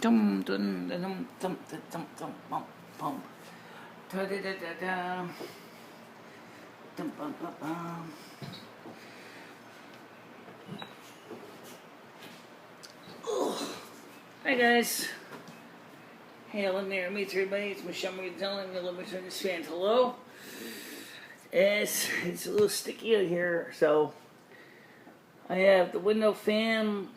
Dum dum dum dum dum dum bum bum. Da da da da da. Dum bum bum bum. Hi guys. Hey, let me meet everybody. It's MicheleMarieDalene. Let me turn this fan to low. It's a little sticky out here, so I have the window fan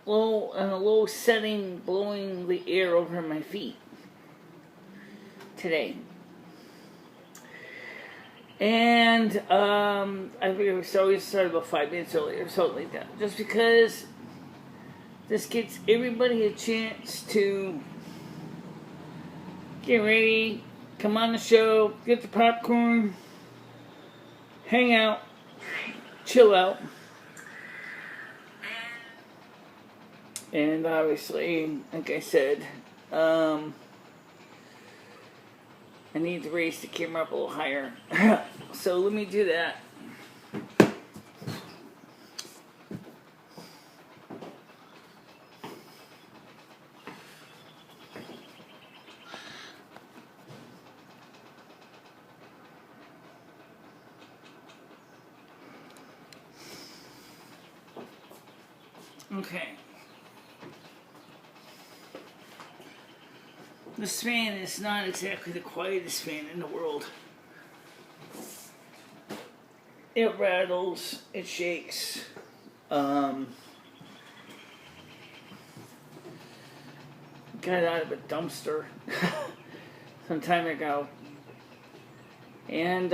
low on a low setting, blowing the air over my feet today. And I figured we always started about 5 minutes earlier, something like that, just because this gives everybody a chance to get ready, come on the show, get the popcorn, hang out, chill out. And obviously, like I said, I need to raise the camera up a little higher. So let me do that. Okay. This fan is not exactly the quietest fan in the world. It rattles, it shakes. Got out of a dumpster some time ago. And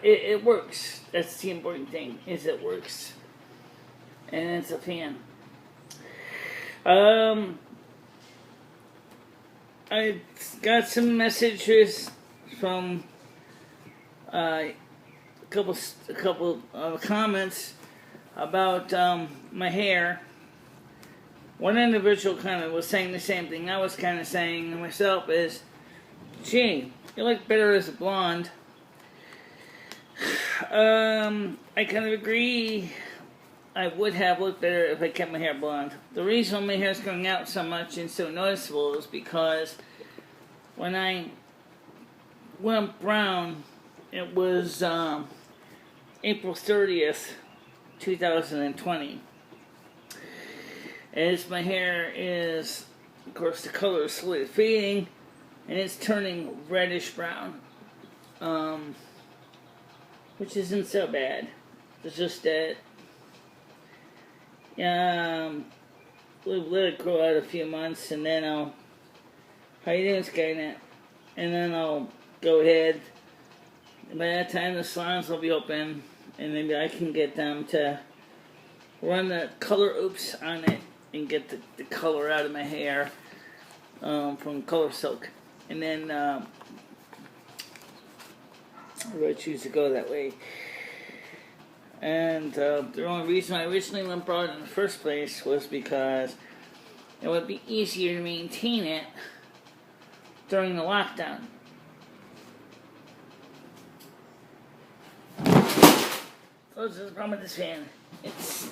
it works. That's the important thing, is it works. And it's a fan. I got some messages from a couple of comments about my hair. One individual kind of was saying the same thing I was kind of saying to myself is, gee, you look better as a blonde. I kind of agree. I would have looked better if I kept my hair blonde. The reason my hair is going out so much and so noticeable is because when I went brown, it was April 30th, 2020. As my hair is, of course, the color is slowly fading, and it's turning reddish brown, which isn't so bad. It's just that we'll let it grow out a few months, and then I'll, how you doing, Skynet? And then I'll go ahead, and by that time the salons will be open, and maybe I can get them to run the color oops on it and get the color out of my hair from Color Silk. And then I would choose to go that way. And the only reason I originally went broad in the first place was because it would be easier to maintain it during the lockdown. So this is the problem with this fan. It's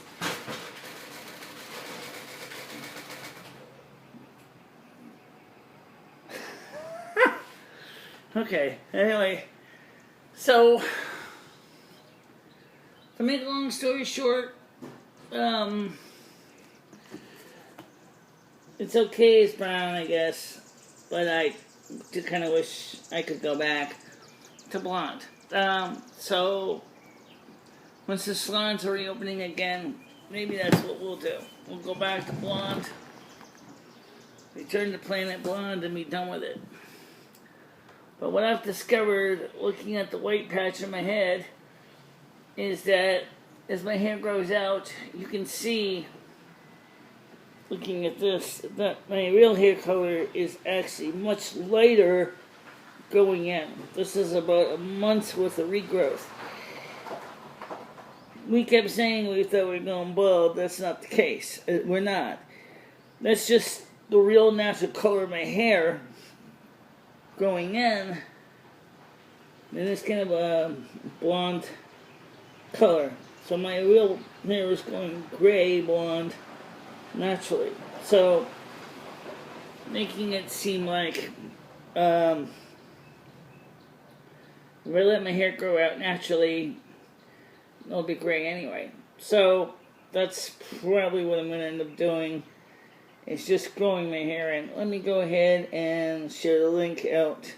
okay, anyway, so to make a long story short, it's okay as brown, I guess, but I just kind of wish I could go back to blonde. So once the salons are reopening again, maybe that's what we'll do. We'll go back to blonde, return to Planet Blonde, and be done with it. But what I've discovered, looking at the white patch on my head, is that as my hair grows out, you can see, looking at this, that my real hair color is actually much lighter going in. This is about a month's worth of regrowth. We kept saying we thought we were going bald. That's not the case. We're not. That's just the real natural color of my hair growing in. And it's kind of a blonde color. So my real hair is going gray blonde naturally. So making it seem like if I let my hair grow out naturally, it'll be gray anyway. So that's probably what I'm going to end up doing, is just growing my hair in. Let me go ahead and share the link out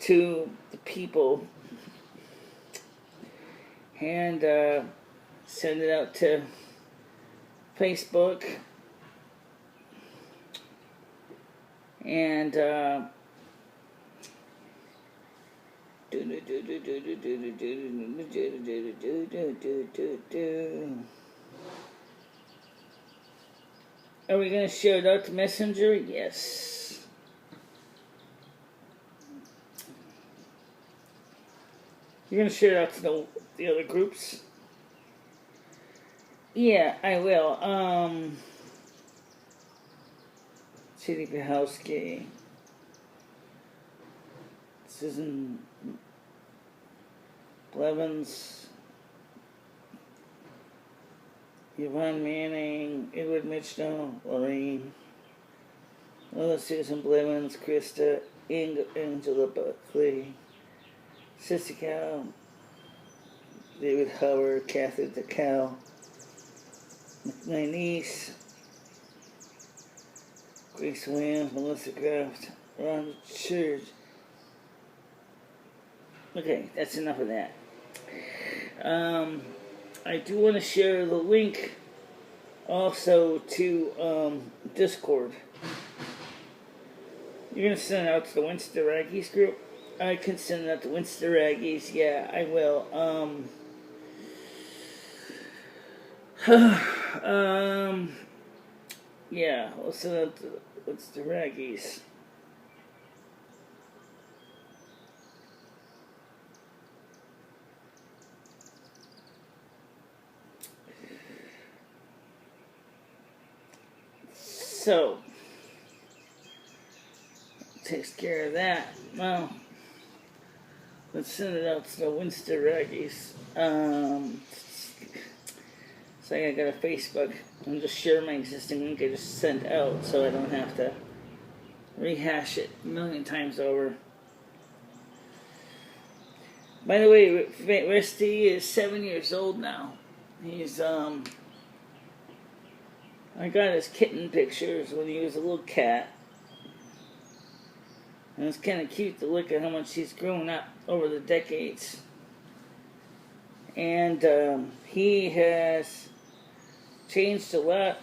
to the people and send it out to Facebook and are we going to share it out to Messenger? Yes. You're going to share it out to the other groups? Yeah, I will. Chidi Pahowski. Susan Blevins. Yvonne Manning. Edward Mitchell. Lorraine. Susan Blevins. Krista. Angela Buckley. Sissy Cow. David Howard. Kathy DeCal. My niece. Grace Williams. Melissa Kraft. Ron Church. Okay, that's enough of that. I do want to share the link also to Discord. You're going to send it out to the Winster Raggies group? I can send it out to Winster Raggies. Yeah, I will. Yeah, we'll send it out to Winster Raggies. So, takes care of that. Well, let's send it out to the Winster Raggies. So I got a Facebook. I'm just share my existing link I just sent out so I don't have to rehash it a million times over. By the way, Rusty is 7 years old now. He's, I got his kitten pictures when he was a little cat. And it's kind of cute to look at how much he's grown up over the decades. And he has changed a lot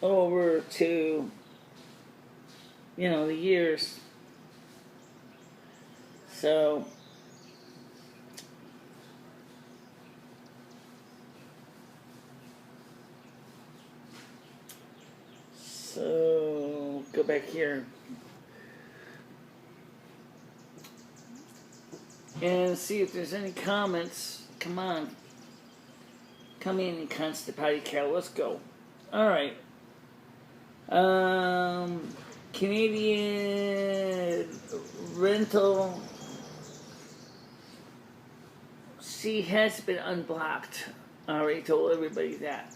over to, you know, the years. So go back here and see if there's any comments. Come on. Come in and constant potty cow. Let's go. Alright. Canadian rental. She has been unblocked. I already told everybody that.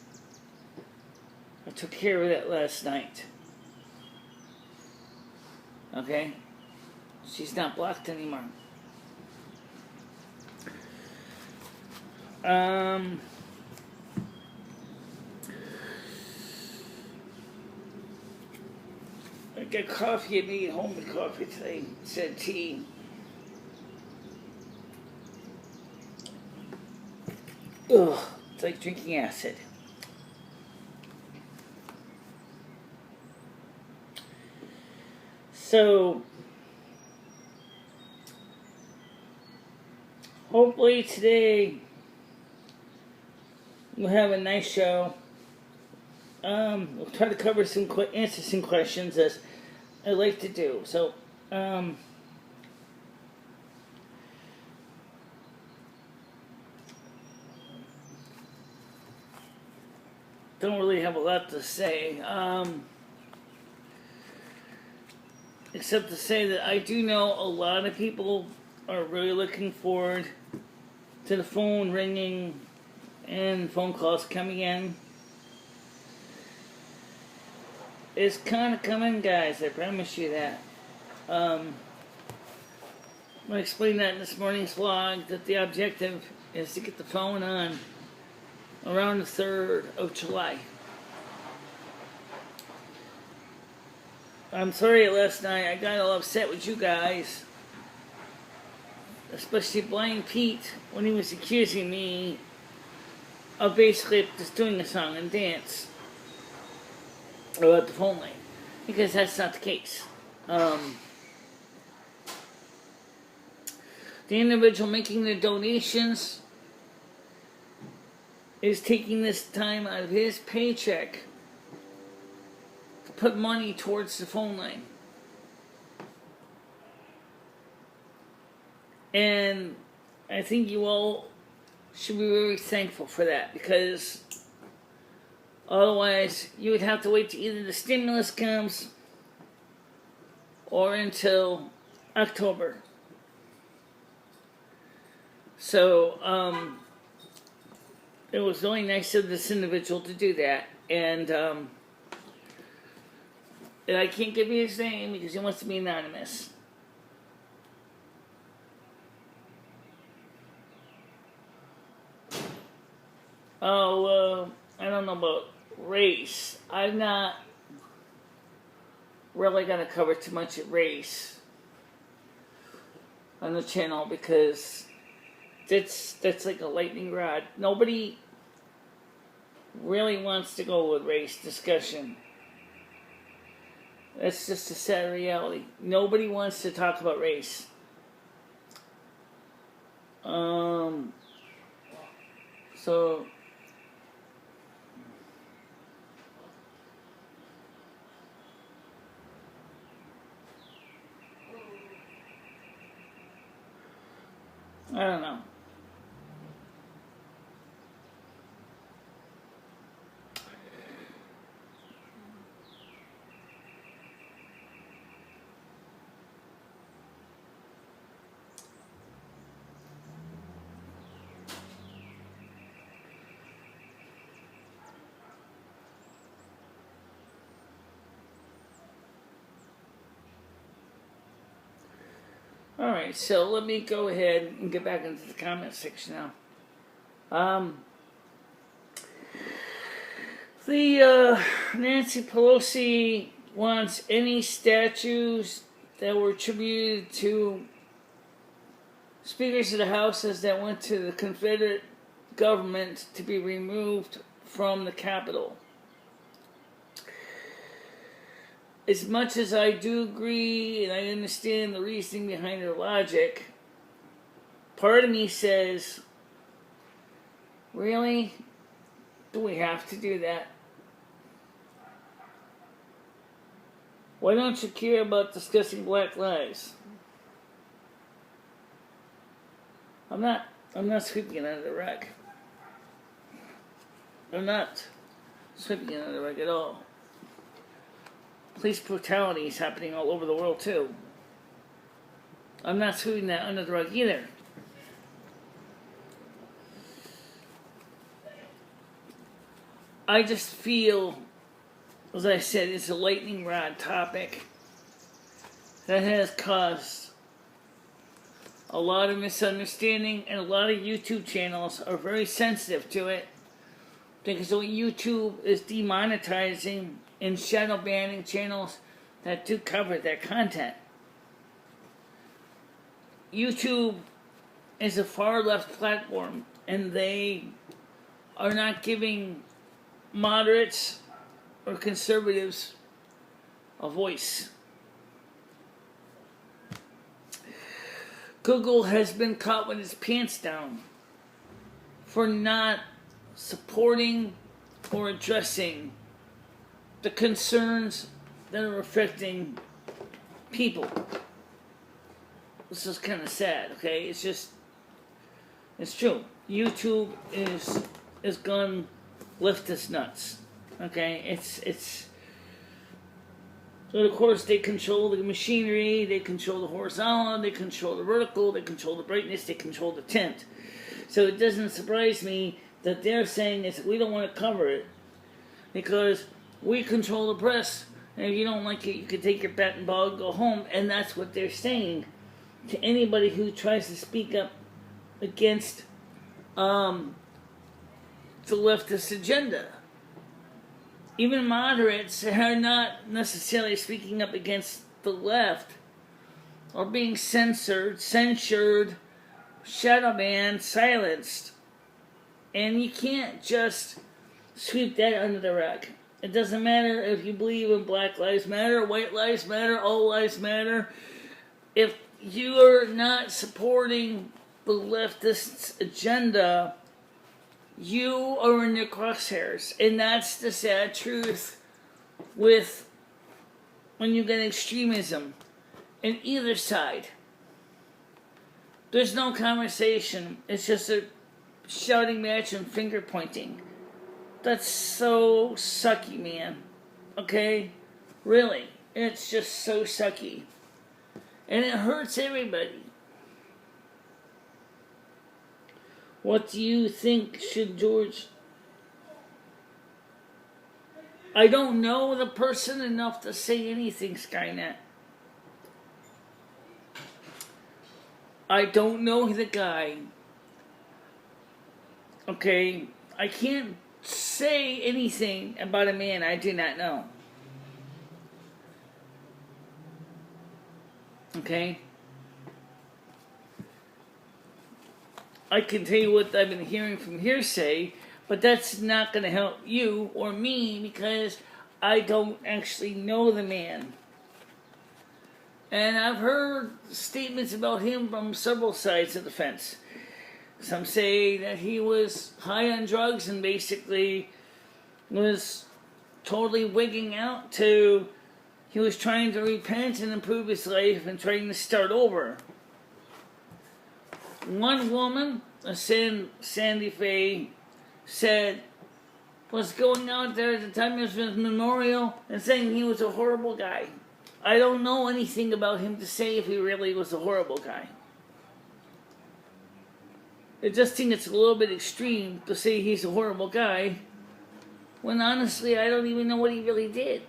I took care of that last night. Okay? She's not blocked anymore. I got coffee. I made homemade coffee today. It said tea. Ugh, it's like drinking acid. So, hopefully today we'll have a nice show. We'll try to cover answer some questions as I like to do. So, don't really have a lot to say. Except to say that I do know a lot of people are really looking forward to the phone ringing and phone calls coming in. is kind of coming, guys. I promise you that. I explained that in this morning's vlog, that the objective is to get the phone on around the 3rd of July. I'm sorry last night I got all upset with you guys, especially Blind Pete, when he was accusing me of basically just doing a song and dance about the phone line, because that's not the case. The individual making the donations is taking this time out of his paycheck to put money towards the phone line. And I think you all should be very thankful for that, because otherwise you would have to wait till either the stimulus comes or until October. So, it was really nice of this individual to do that, and I can't give you his name because he wants to be anonymous. Oh, I don't know about race. I'm not really going to cover too much at race on the channel, because that's like a lightning rod. Nobody really wants to go with race discussion. That's just a sad reality. Nobody wants to talk about race. So I don't know. Alright, so let me go ahead and get back into the comment section now. Nancy Pelosi wants any statues that were attributed to speakers of the houses that went to the Confederate government to be removed from the Capitol. As much as I do agree and I understand the reasoning behind her logic, part of me says, really? Do we have to do that? Why don't you care about discussing black lives? I'm not sweeping it under the rug. I'm not sweeping it under the rug at all. Police brutality is happening all over the world too. I'm not sweeping that under the rug either. I just feel, as I said, it's a lightning rod topic that has caused a lot of misunderstanding, and a lot of YouTube channels are very sensitive to it, because YouTube is demonetizing and shadow banning channels that do cover their content. YouTube is a far left platform, and they are not giving moderates or conservatives a voice. Google has been caught with its pants down for not supporting or addressing the concerns that are affecting people. This is kind of sad, okay? It's just, it's true. YouTube is gone leftist nuts, okay? It's so of course they control the machinery, they control the horizontal, they control the vertical, they control the brightness, they control the tint. So it doesn't surprise me that they're saying is we don't want to cover it because we control the press And if you don't like it, you can take your bat and ball and go home. And that's what they're saying to anybody who tries to speak up against the leftist agenda. Even moderates are not necessarily speaking up against the left, or being censored, shadow banned, silenced. And you can't just sweep that under the rug. It doesn't matter if you believe in Black Lives Matter, White Lives Matter, All Lives Matter. If you're not supporting the leftist agenda, you are in your crosshairs. And that's the sad truth with when you get extremism in either side. There's no conversation. It's just a shouting match and finger pointing. That's so sucky, man. Okay? Really. It's just so sucky. And it hurts everybody. What do you think should George... I don't know the person enough to say anything, Skynet. I don't know the guy. Okay? I can't say anything about a man I do not know. Okay? I can tell you what I've been hearing from hearsay, but that's not going to help you or me because I don't actually know the man. And I've heard statements about him from several sides of the fence. Some say that he was high on drugs and basically was totally wigging out to he was trying to repent and improve his life and trying to start over. One woman, Sandy Faye, said was going out there at the time of his memorial and saying he was a horrible guy. I don't know anything about him to say if he really was a horrible guy. I just think it's a little bit extreme to say he's a horrible guy when honestly I don't even know what he really did.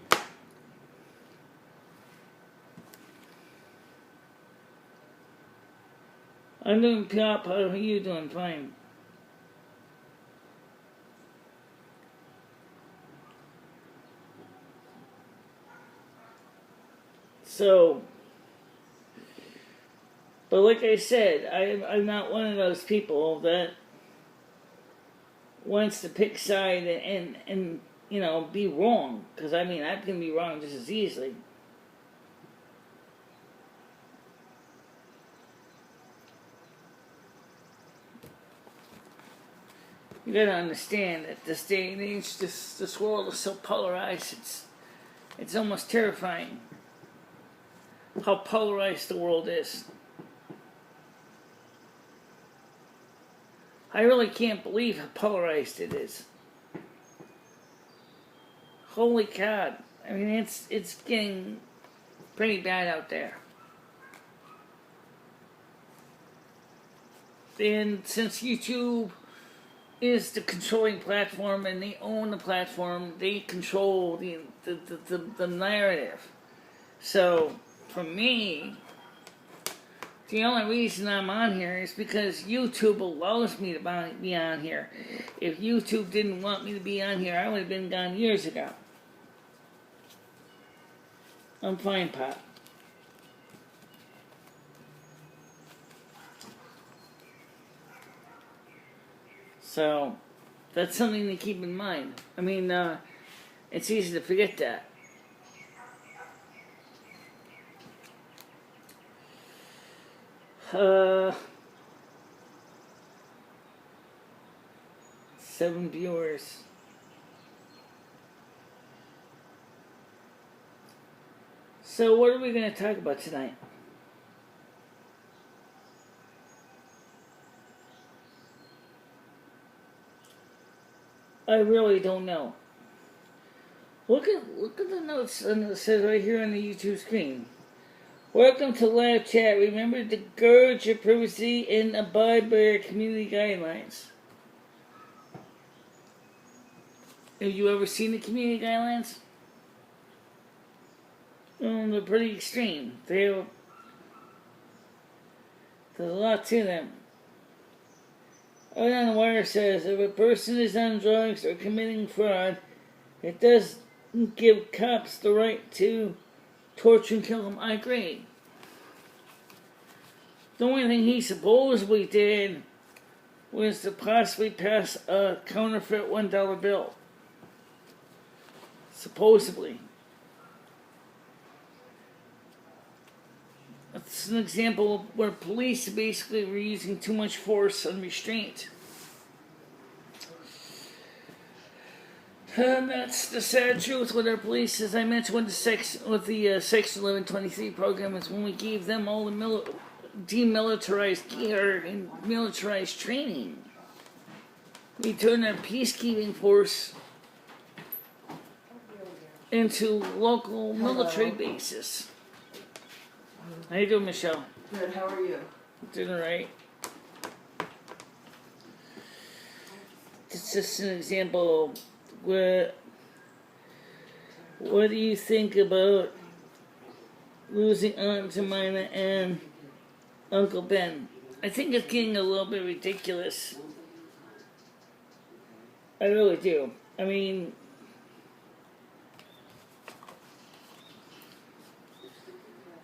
I'm doing pop. How are you doing? Fine. So, but like I said, I'm not one of those people that wants to pick side and you know, be wrong. Because, I mean, I can be wrong just as easily. You gotta understand that this day and age, this world is so polarized, it's almost terrifying how polarized the world is. I really can't believe how polarized it is. Holy God. I mean, it's getting pretty bad out there. And since YouTube is the controlling platform and they own the platform, they control the narrative. So, for me, the only reason I'm on here is because YouTube allows me to be on here. If YouTube didn't want me to be on here, I would have been gone years ago. I'm fine, Pop. So, that's something to keep in mind. I mean, it's easy to forget that. Seven viewers. So what are we going to talk about tonight? I really don't know. Look at the notes and it says right here on the YouTube screen. Welcome to live chat. Remember to guard your privacy and abide by our community guidelines. Have you ever seen the community guidelines? They're pretty extreme. There's a lot to them. Out on the Wire says, if a person is on drugs or committing fraud, it doesn't give cops the right to torture and kill them. I agree. The only thing he supposedly did was to possibly pass a counterfeit $1 bill. Supposedly. That's an example of where police basically were using too much force and restraint. And that's the sad truth with our police, as I mentioned with the Section 1123 program, is when we gave them all the demilitarized gear and militarized training. We turned our peacekeeping force into local military bases. How you doing, Michelle? Good, how are you? Doing alright. It's just an example of what do you think about losing Aunt Jemima and Uncle Ben? I think it's getting a little bit ridiculous. I really do. I mean,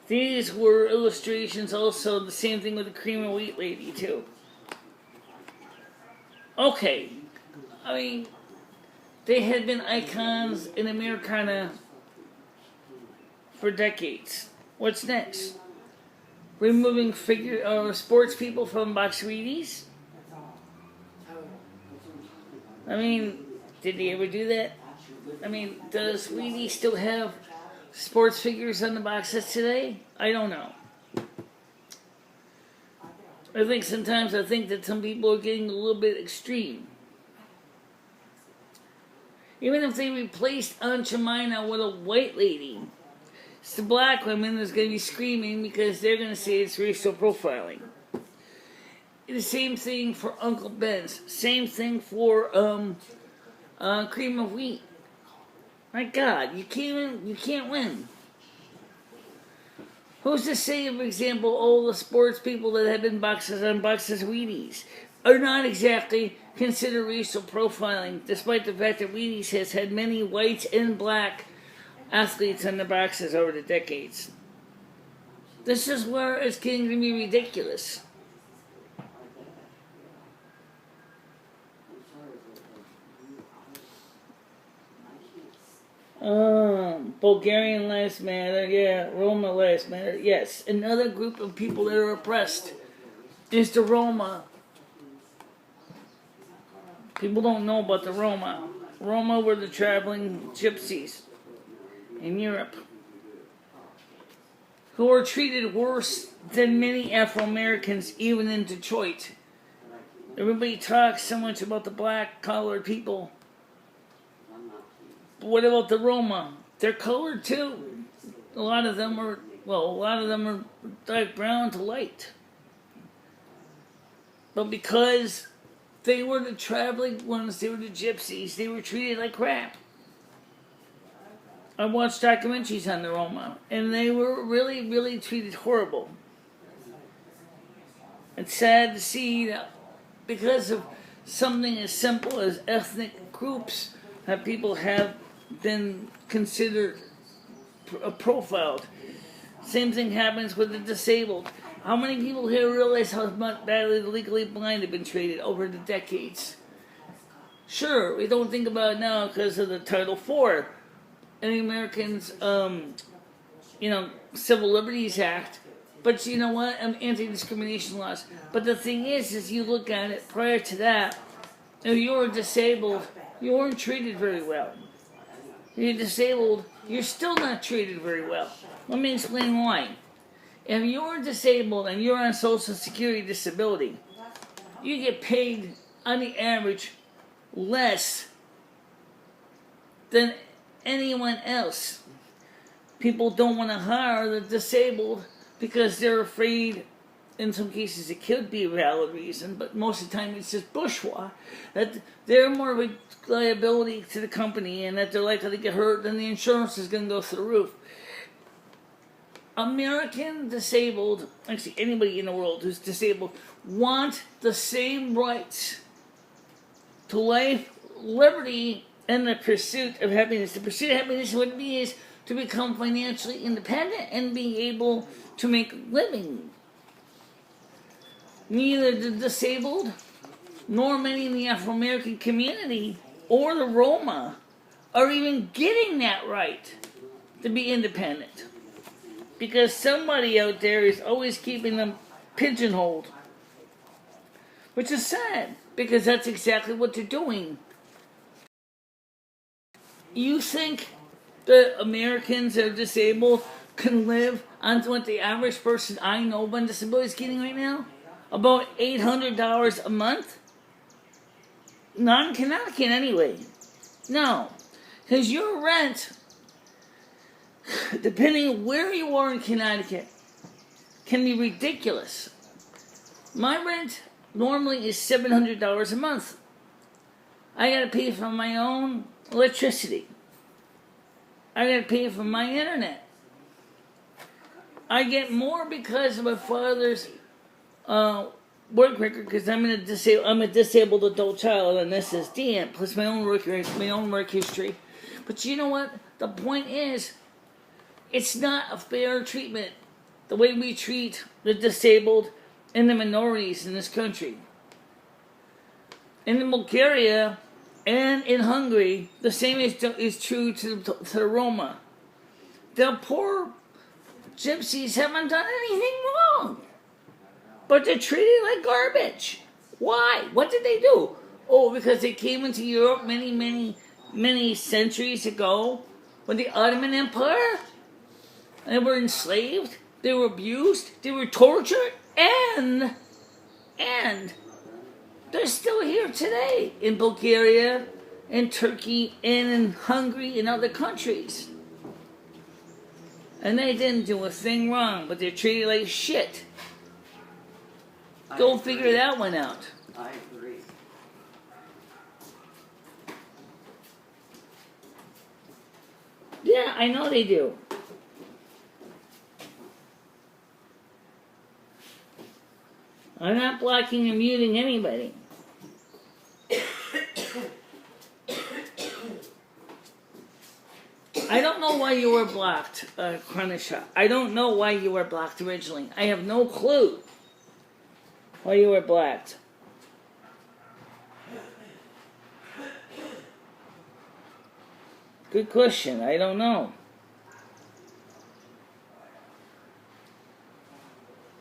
these were illustrations also, the same thing with the cream and wheat lady too. Okay, I mean, they had been icons in Americana for decades. What's next? Removing sports people from box Wheaties? I mean, did they ever do that? I mean, does Wheaties still have sports figures on the boxes today? I don't know. I think sometimes that some people are getting a little bit extreme. Even if they replaced Aunt Jemima with a white lady, it's the black women that's going to be screaming because they're going to say it's racial profiling. The same thing for Uncle Ben's. Same thing for cream of wheat. My God, you can't win. Who's to say, for example, all the sports people that have been boxes on boxes of Wheaties are not exactly considered racial profiling, despite the fact that Wheaties has had many white and black athletes on the boxes over the decades. This is where it's getting to be ridiculous. Bulgarian Lives Matter, yeah, Roma Lives Matter, yes. Another group of people that are oppressed is the Roma. People don't know about the Roma. Roma were the traveling gypsies in Europe who were treated worse than many Afro-Americans, even in Detroit. Everybody talks so much about the black-collared people. But what about the Roma? They're colored too. A lot of them are dark brown to light. But because they were the traveling ones, they were the gypsies, they were treated like crap. I watched documentaries on the Roma, and they were really, really treated horrible. It's sad to see that because of something as simple as ethnic groups, that people have been considered profiled. Same thing happens with the disabled. How many people here realize how badly the legally blind have been treated over the decades? Sure, we don't think about it now because of the Title IV and the Americans, Civil Liberties Act. But you know what? Anti-discrimination laws. But the thing is you look at it prior to that, if you were disabled, you weren't treated very well. If you're disabled, you're still not treated very well. Let me explain why. If you're disabled and you're on Social Security disability, you get paid, on the average, less than anyone else. People don't want to hire the disabled because they're afraid, in some cases it could be a valid reason, but most of the time it's just bourgeois, that they're more of a liability to the company and that they're likely to get hurt and the insurance is going to go through the roof. American disabled, actually anybody in the world who's disabled, want the same rights to life, liberty, and the pursuit of happiness. The pursuit of happiness, what it means is to become financially independent and be able to make a living. Neither the disabled nor many in the Afro-American community or the Roma are even getting that right to be independent. Because somebody out there is always keeping them pigeonholed. Which is sad, because that's exactly what they're doing. You think that Americans that are disabled can live on what the average person I know on disability is getting right now? About $800 a month? Not in Connecticut anyway. No. Because your rent, depending on where you are in Connecticut, can be ridiculous. My rent normally is $700 a month. I gotta pay for my own electricity. I gotta pay for my internet. I get more because of my father's work record, because I'm a disabled adult child, and this is damn, plus my own work history. But you know what? The point is, it's not a fair treatment the way we treat the disabled and the minorities in this country. In Bulgaria and in Hungary, the same is true to the Roma. The poor gypsies haven't done anything wrong, but they're treated like garbage. Why? What did they do? Oh, because they came into Europe many centuries ago with the Ottoman Empire, and they were enslaved, they were abused, they were tortured, and they're still here today in Bulgaria, in Turkey, and in Hungary, and other countries. And they didn't do a thing wrong, but they're treated like shit. Go figure that one out. I agree. Yeah, I know they do. I'm not blocking or muting anybody. I don't know why you were blocked, Chronisha. I don't know why you were blocked originally. I have no clue why you were blocked. Good question. I don't know.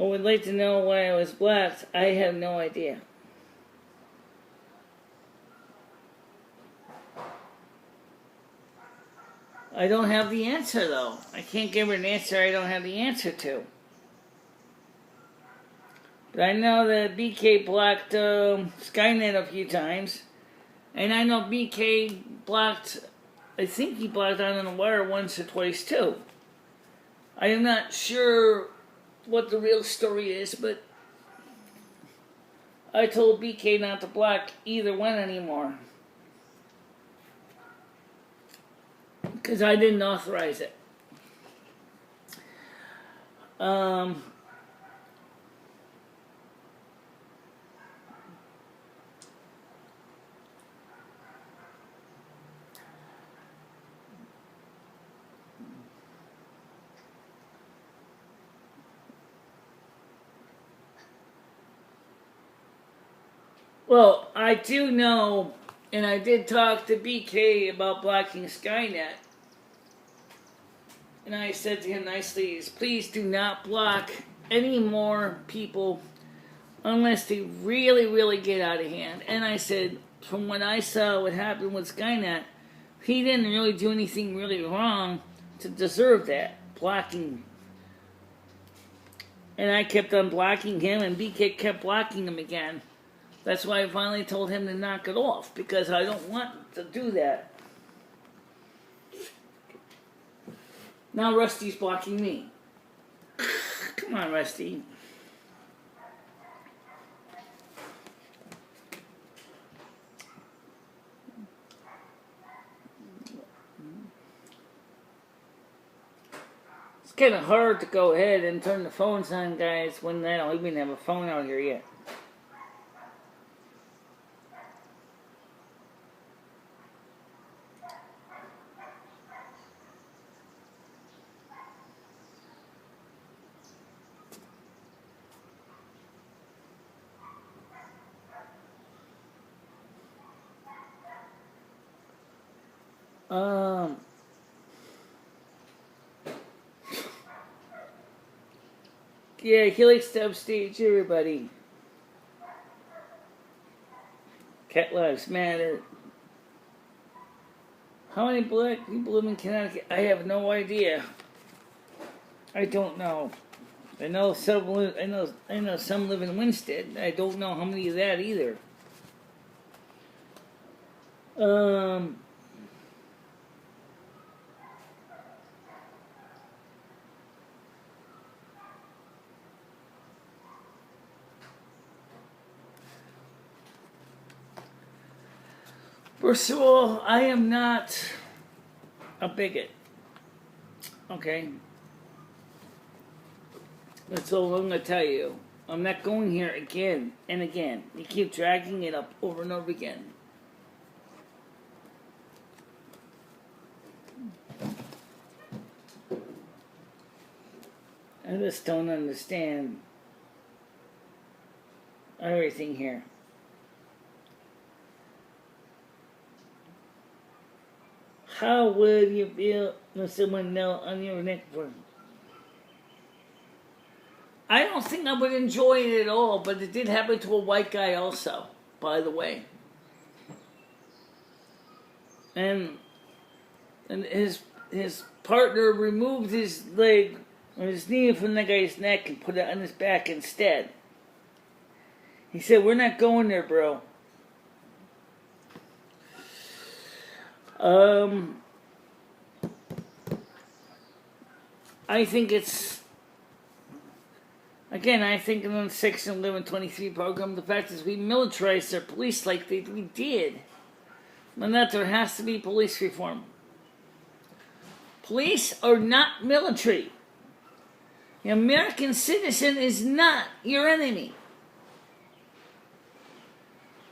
I would like to know why I was blocked. I have no idea. I don't have the answer, though. I can't give her an answer I don't have the answer to. But I know that BK blocked Skynet a few times. And I know BK blocked, I think he blocked On the Wire once or twice, too. I am not sure what the real story is, but I told BK not to block either one anymore. Because I didn't authorize it. Well, I do know, and I did talk to BK about blocking Skynet. And I said to him nicely, please do not block any more people unless they really, really get out of hand. And I said, from what I saw what happened with Skynet, he didn't really do anything really wrong to deserve that, blocking. And I kept on blocking him, and BK kept blocking him again. That's why I finally told him to knock it off, because I don't want to do that. Now Rusty's blocking me. Come on, Rusty. kind of hard to go ahead and turn the phones on, guys, when I don't even have a phone out here yet. Yeah, he likes to upstage everybody. Cat lives matter. How many black people live in Connecticut? I have no idea. I don't know. I know some live in Winsted. I don't know how many of that either. First of all, I am not a bigot. Okay? That's all I'm going to tell you. I'm not going here again and again. You keep dragging it up over and over again. I just don't understand everything here. How would you feel if someone knelt on your neck for? I don't think I would enjoy it at all, but it did happen to a white guy also, by the way. And his partner removed his leg or his knee from the guy's neck and put it on his back instead. He said, "We're not going there, bro." I think it's, again, I think in the Section 1123 program, the fact is we militarized our police like we did. And that there has to be police reform. Police are not military. The American citizen is not your enemy.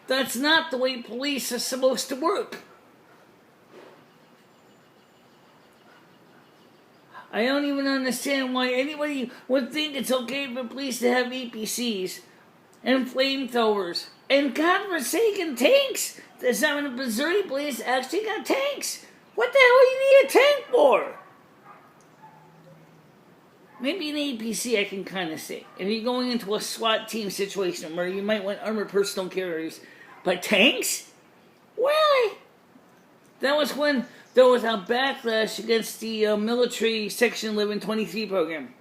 That's not the way police are supposed to work. I don't even understand why anybody would think it's okay for police to have APCs and flamethrowers and godforsaken tanks. There's not in a Missouri police actually got tanks. What the hell do you need a tank for? Maybe an APC I can kind of see. If you're going into a SWAT team situation where you might want armored personnel carriers, but tanks? Why? That was when there was a backlash against the military Section 1123 program.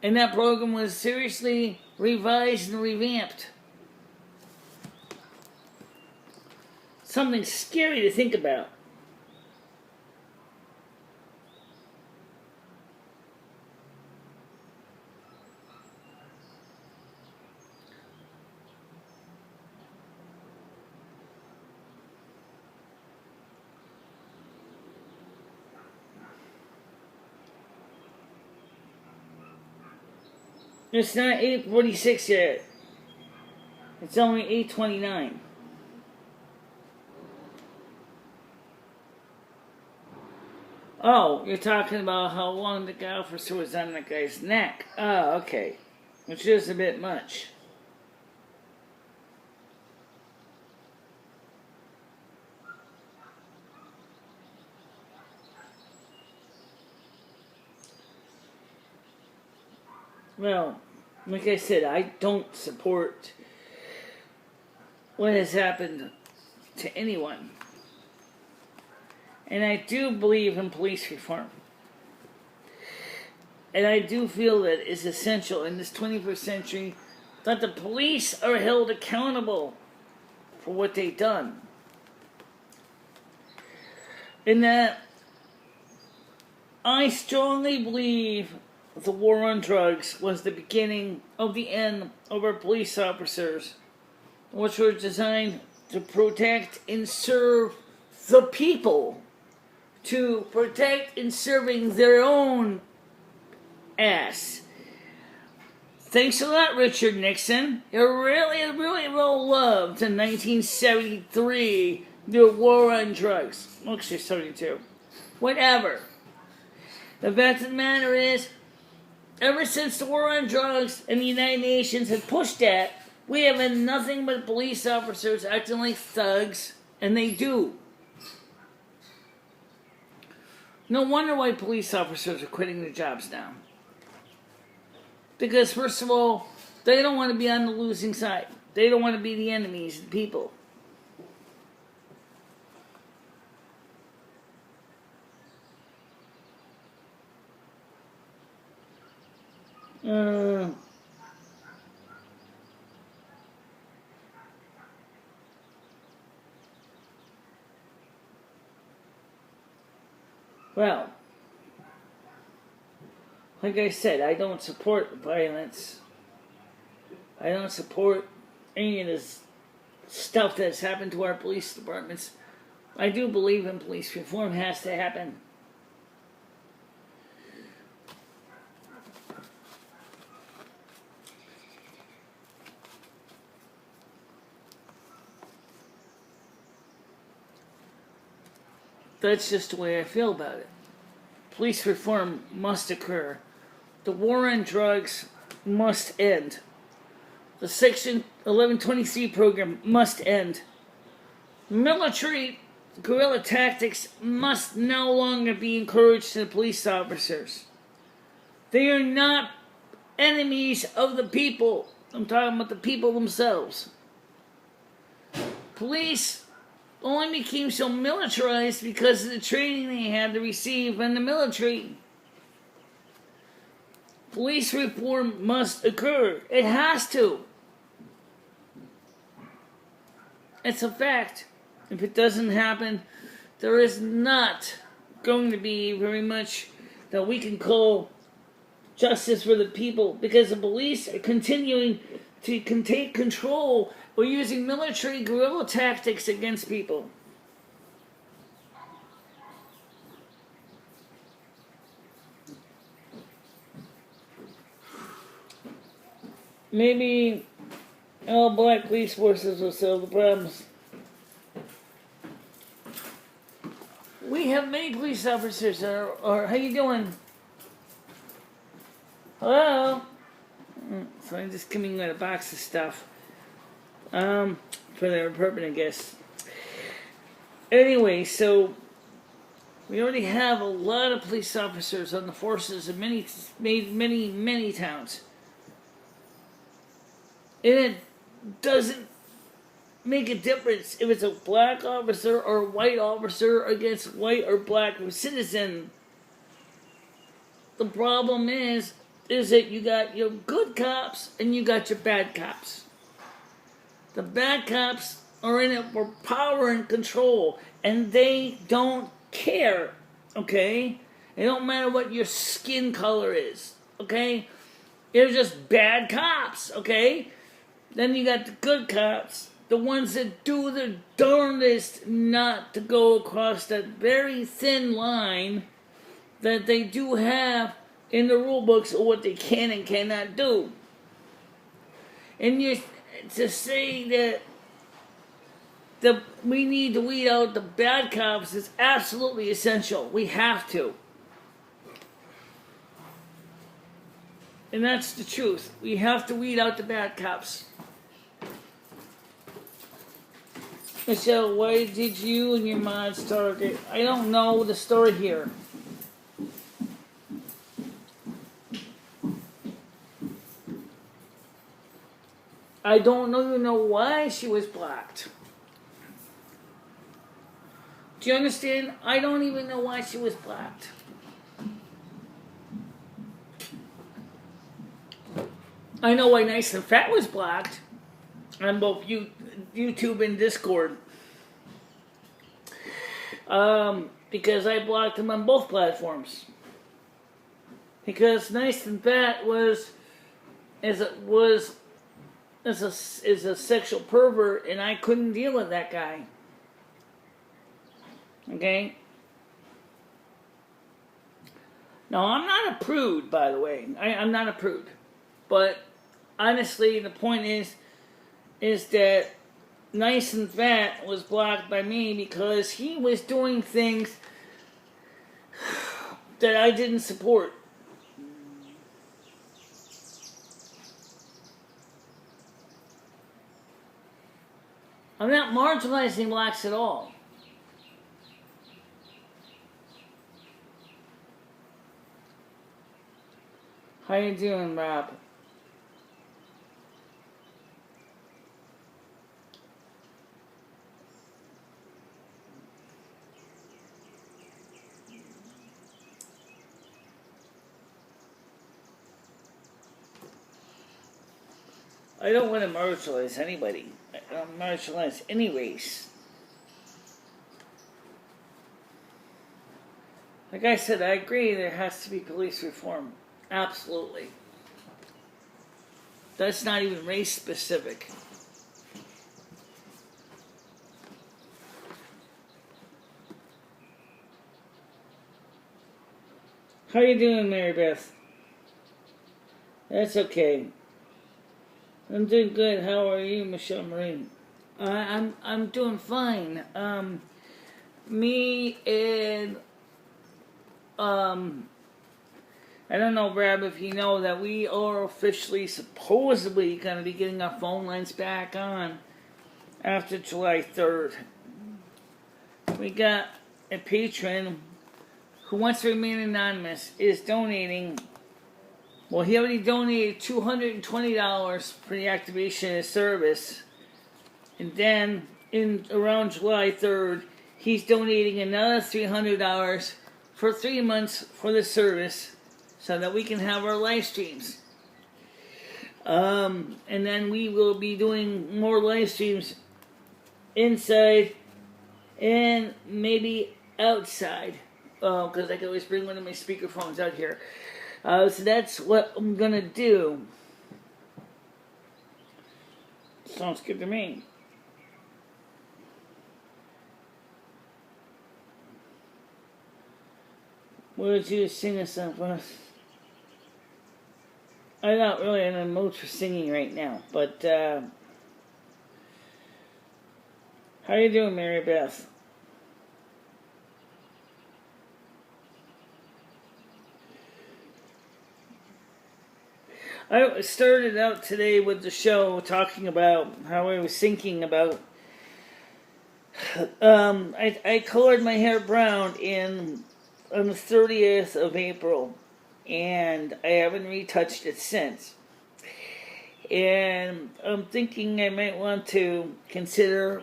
And that program was seriously revised and revamped. Something scary to think about. It's not 8:46 yet. It's only 8:29. Oh, you're talking about how long the guy officer was on that guy's neck. Oh, okay. Which is a bit much. Well, like I said, I don't support what has happened to anyone. And I do believe in police reform. And I do feel that it's essential in this 21st century that the police are held accountable for what they've done. And that I strongly believe the war on drugs was the beginning of the end of our police officers, which were designed to protect and serve the people, to protect and serving their own ass. Thanks a lot, Richard Nixon. You're really, really well loved in 1973, the war on drugs. Actually, 72. Whatever. The fact of the matter is, ever since the war on drugs and the United Nations had pushed that, we have had nothing but police officers acting like thugs, and they do. No wonder why police officers are quitting their jobs now. Because, first of all, they don't want to be on the losing side. They don't want to be the enemies of the people. Well, like I said, I don't support violence. I don't support any of this stuff that's happened to our police departments. I do believe in police reform has to happen. That's just the way I feel about it. Police reform must occur. The war on drugs must end. The Section 1123 program must end. Military guerrilla tactics must no longer be encouraged to the police officers. They are not enemies of the people. I'm talking about the people themselves. Police only became so militarized because of the training they had to receive in the military. Police reform must occur. It has to. It's a fact. If it doesn't happen, there is not going to be very much that we can call justice for the people, because the police are continuing to take control. We're using military guerrilla tactics against people. Maybe all black police forces will solve the problems. We have many police officers or how you doing? Hello? So I'm just coming with a box of stuff. For their apartment, I guess. Anyway, so we already have a lot of police officers on the forces in many towns. And it doesn't make a difference if it's a black officer or a white officer against white or black citizen. The problem is that you got your good cops and you got your bad cops. The bad cops are in it for power and control, and they don't care, okay? It don't matter what your skin color is, okay? They're just bad cops, okay? Then you got the good cops, the ones that do their darndest not to go across that very thin line that they do have in the rule books of what they can and cannot do. And you to say that we need to weed out the bad cops is absolutely essential. We have to. And that's the truth. We have to weed out the bad cops. Michelle, why did you and your mods target? I don't know the story here. I don't even know why she was blocked. Do you understand? I don't even know why she was blocked. I know why Nice and Fat was blocked on both YouTube and Discord. Because I blocked him on both platforms. Because Nice and Fat is a sexual pervert, and I couldn't deal with that guy. Okay? No, I'm not a prude, by the way. I'm not a prude. But honestly, the point is that Nice and Fat was blocked by me because he was doing things that I didn't support. I'm not marginalizing blacks at all. How you doing, Rob? I don't want to marginalize anybody. I don't marginalize any race. Like I said, I agree there has to be police reform. Absolutely. That's not even race specific. How you doing, Mary Beth? That's okay. I'm doing good. How are you, Michelle Marie? I'm doing fine. Me and I don't know, Brad, if you know that we are officially, supposedly, going to be getting our phone lines back on after July 3rd. We got a patron who wants to remain anonymous, is donating. Well, he already donated $220 for the activation of service. And then, around July 3rd, he's donating another $300 for 3 months for the service so that we can have our live streams. And then we will be doing more live streams inside and maybe outside. Because I can always bring one of my speakerphones out here. So that's what I'm gonna do. Sounds good to me. What did you sing us song for us? I'm not really in a mood for singing right now, but how you doing, Mary Beth? I started out today with the show talking about how I was thinking about. I colored my hair brown on the 30th of April, and I haven't retouched it since. And I'm thinking I might want to consider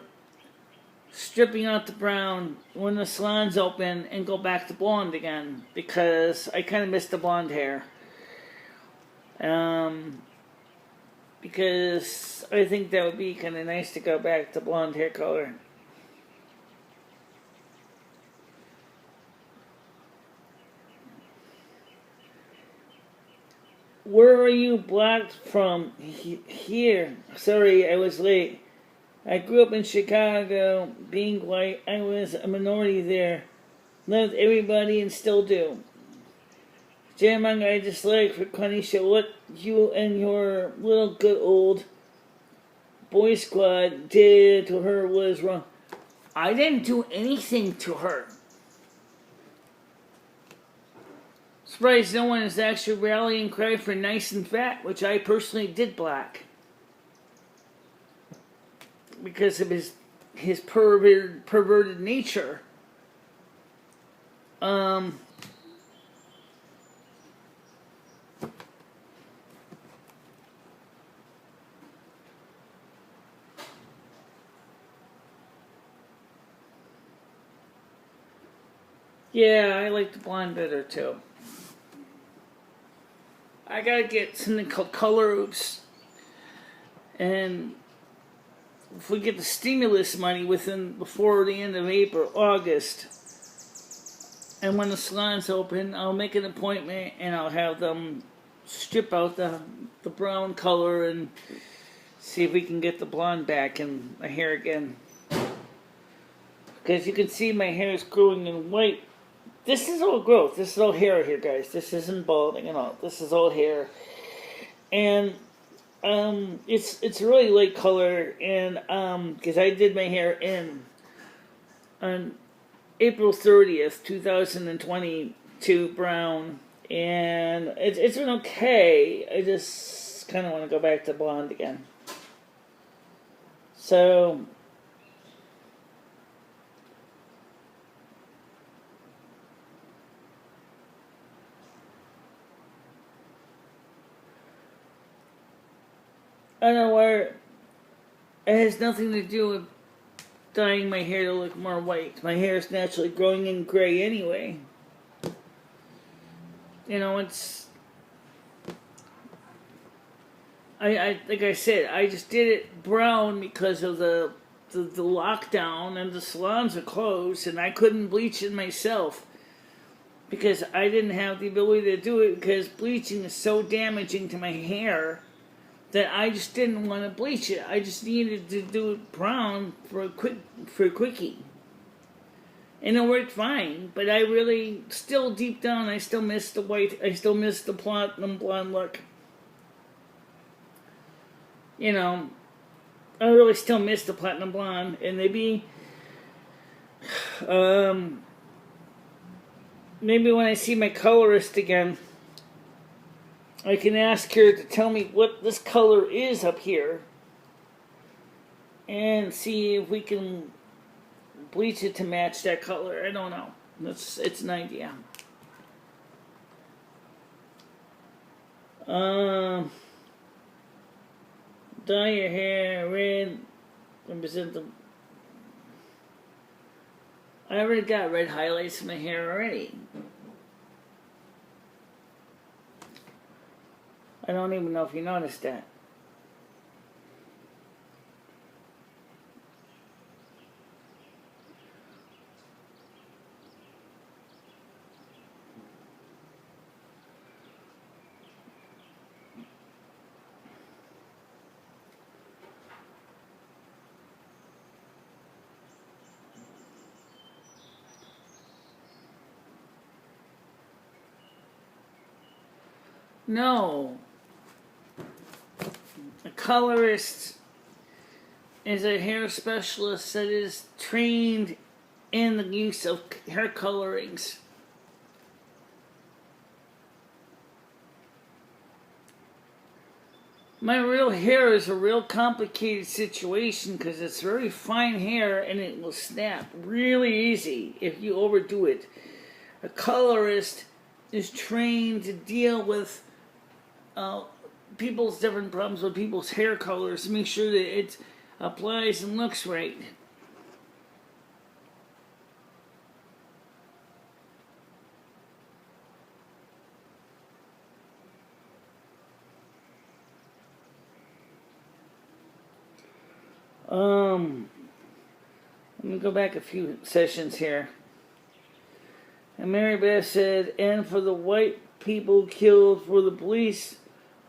stripping out the brown when the salon's open and go back to blonde again, because I kind of miss the blonde hair. Because I think that would be kind of nice to go back to blonde hair color. Where are you blocked from? Here. Sorry, I was late. I grew up in Chicago. Being white, I was a minority there. Loved everybody and still do. Jeremiah, I just like for Kanisha what you and your little good old boy squad did to her was wrong. I didn't do anything to her. Surprised no one is actually rallying cry for Nice and Fat, which I personally did black. Because of his perverted nature. Yeah, I like the blonde better too. I gotta get something called color oops. And if we get the stimulus money before the end of April, August, and when the salon's open, I'll make an appointment and I'll have them strip out the brown color and see if we can get the blonde back in my hair again. Because you can see my hair is growing in white This is all growth. This is all hair here, guys. This isn't balding at all. This is all hair. And it's a really light color, and because I did my hair on April 30th, 2022, brown, and it's been okay. I just kind of want to go back to blonde again. So I don't know where it has nothing to do with dyeing my hair to look more white. My hair is naturally growing in gray anyway. You know, it's I like I said, I just did it brown because of the lockdown, and the salons are closed, and I couldn't bleach it myself because I didn't have the ability to do it, because bleaching is so damaging to my hair that I just didn't want to bleach it. I just needed to do it brown for a quickie. And it worked fine, but I really, still deep down, I still miss the white, I still miss the platinum blonde look. You know, I really still miss the platinum blonde, and maybe when I see my colorist again, I can ask her to tell me what this color is up here and see if we can bleach it to match that color. I don't know. It's an idea. Dye your hair red. Represent the. I already got red highlights in my hair already. I don't even know if you noticed that. No. A colorist is a hair specialist that is trained in the use of hair colorings. My real hair is a real complicated situation because it's very fine hair and it will snap really easy if you overdo it. A colorist is trained to deal with people's different problems with people's hair colors to make sure that it applies and looks right. Let me go back a few sessions here. And Mary Beth said, and for the white people killed for the police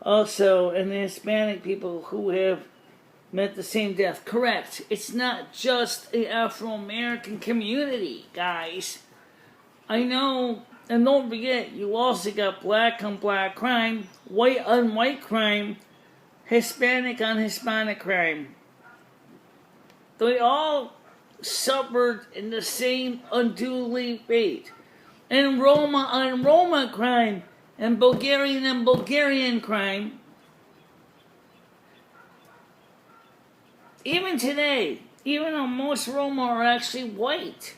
also, and the Hispanic people who have met the same death. Correct. It's not just the Afro-American community, guys. I know, and don't forget, you also got black on black crime, white on white crime, Hispanic on Hispanic crime. They all suffered in the same unduly fate. And Roma on Roma crime, and Bulgarian crime. Even today, even though most Roma are actually white,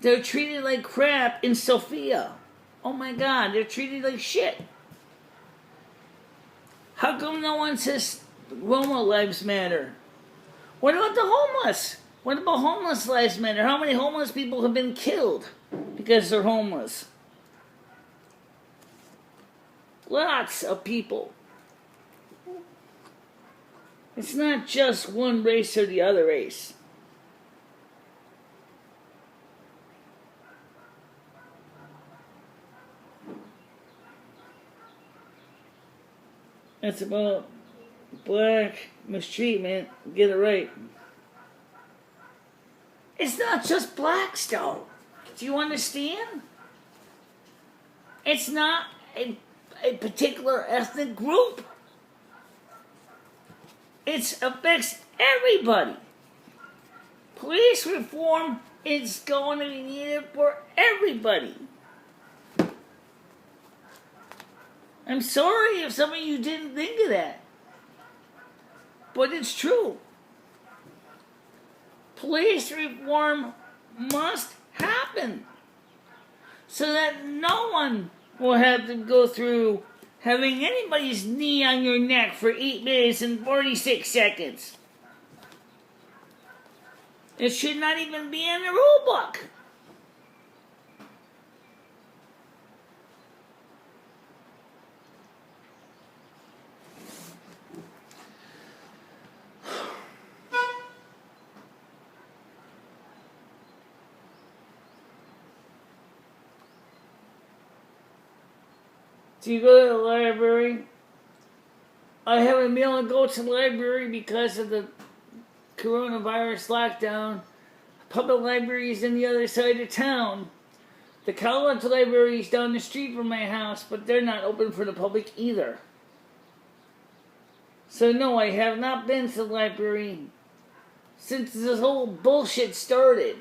they're treated like crap in Sofia. Oh my God, they're treated like shit. How come no one says Roma lives matter? What about the homeless? What about homeless lives matter? How many homeless people have been killed because they're homeless? Lots of people. It's not just one race or the other race. It's about black mistreatment. Get it right. It's not just blacks, though. Do you understand? It's not a particular ethnic group. It affects everybody. Police reform is going to be needed for everybody. I'm sorry if some of you didn't think of that. But it's true. Police reform must happen so that no one will have to go through having anybody's knee on your neck for 8 minutes and 46 seconds. It should not even be in the rule book. Do you go to the library? I haven't been able to go to the library because of the coronavirus lockdown. Public library is on the other side of town. The college library is down the street from my house, but they're not open for the public either. So no, I have not been to the library since this whole bullshit started.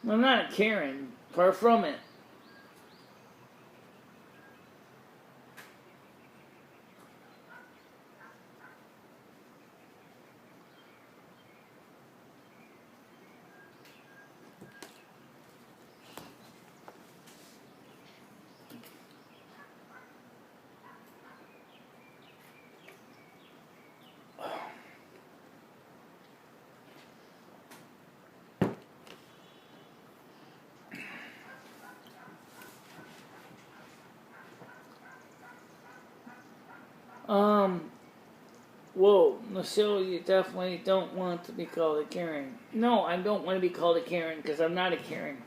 I'm not a Karen, far from it. Whoa, Michelle, you definitely don't want to be called a Karen. No, I don't want to be called a Karen because I'm not a Karen.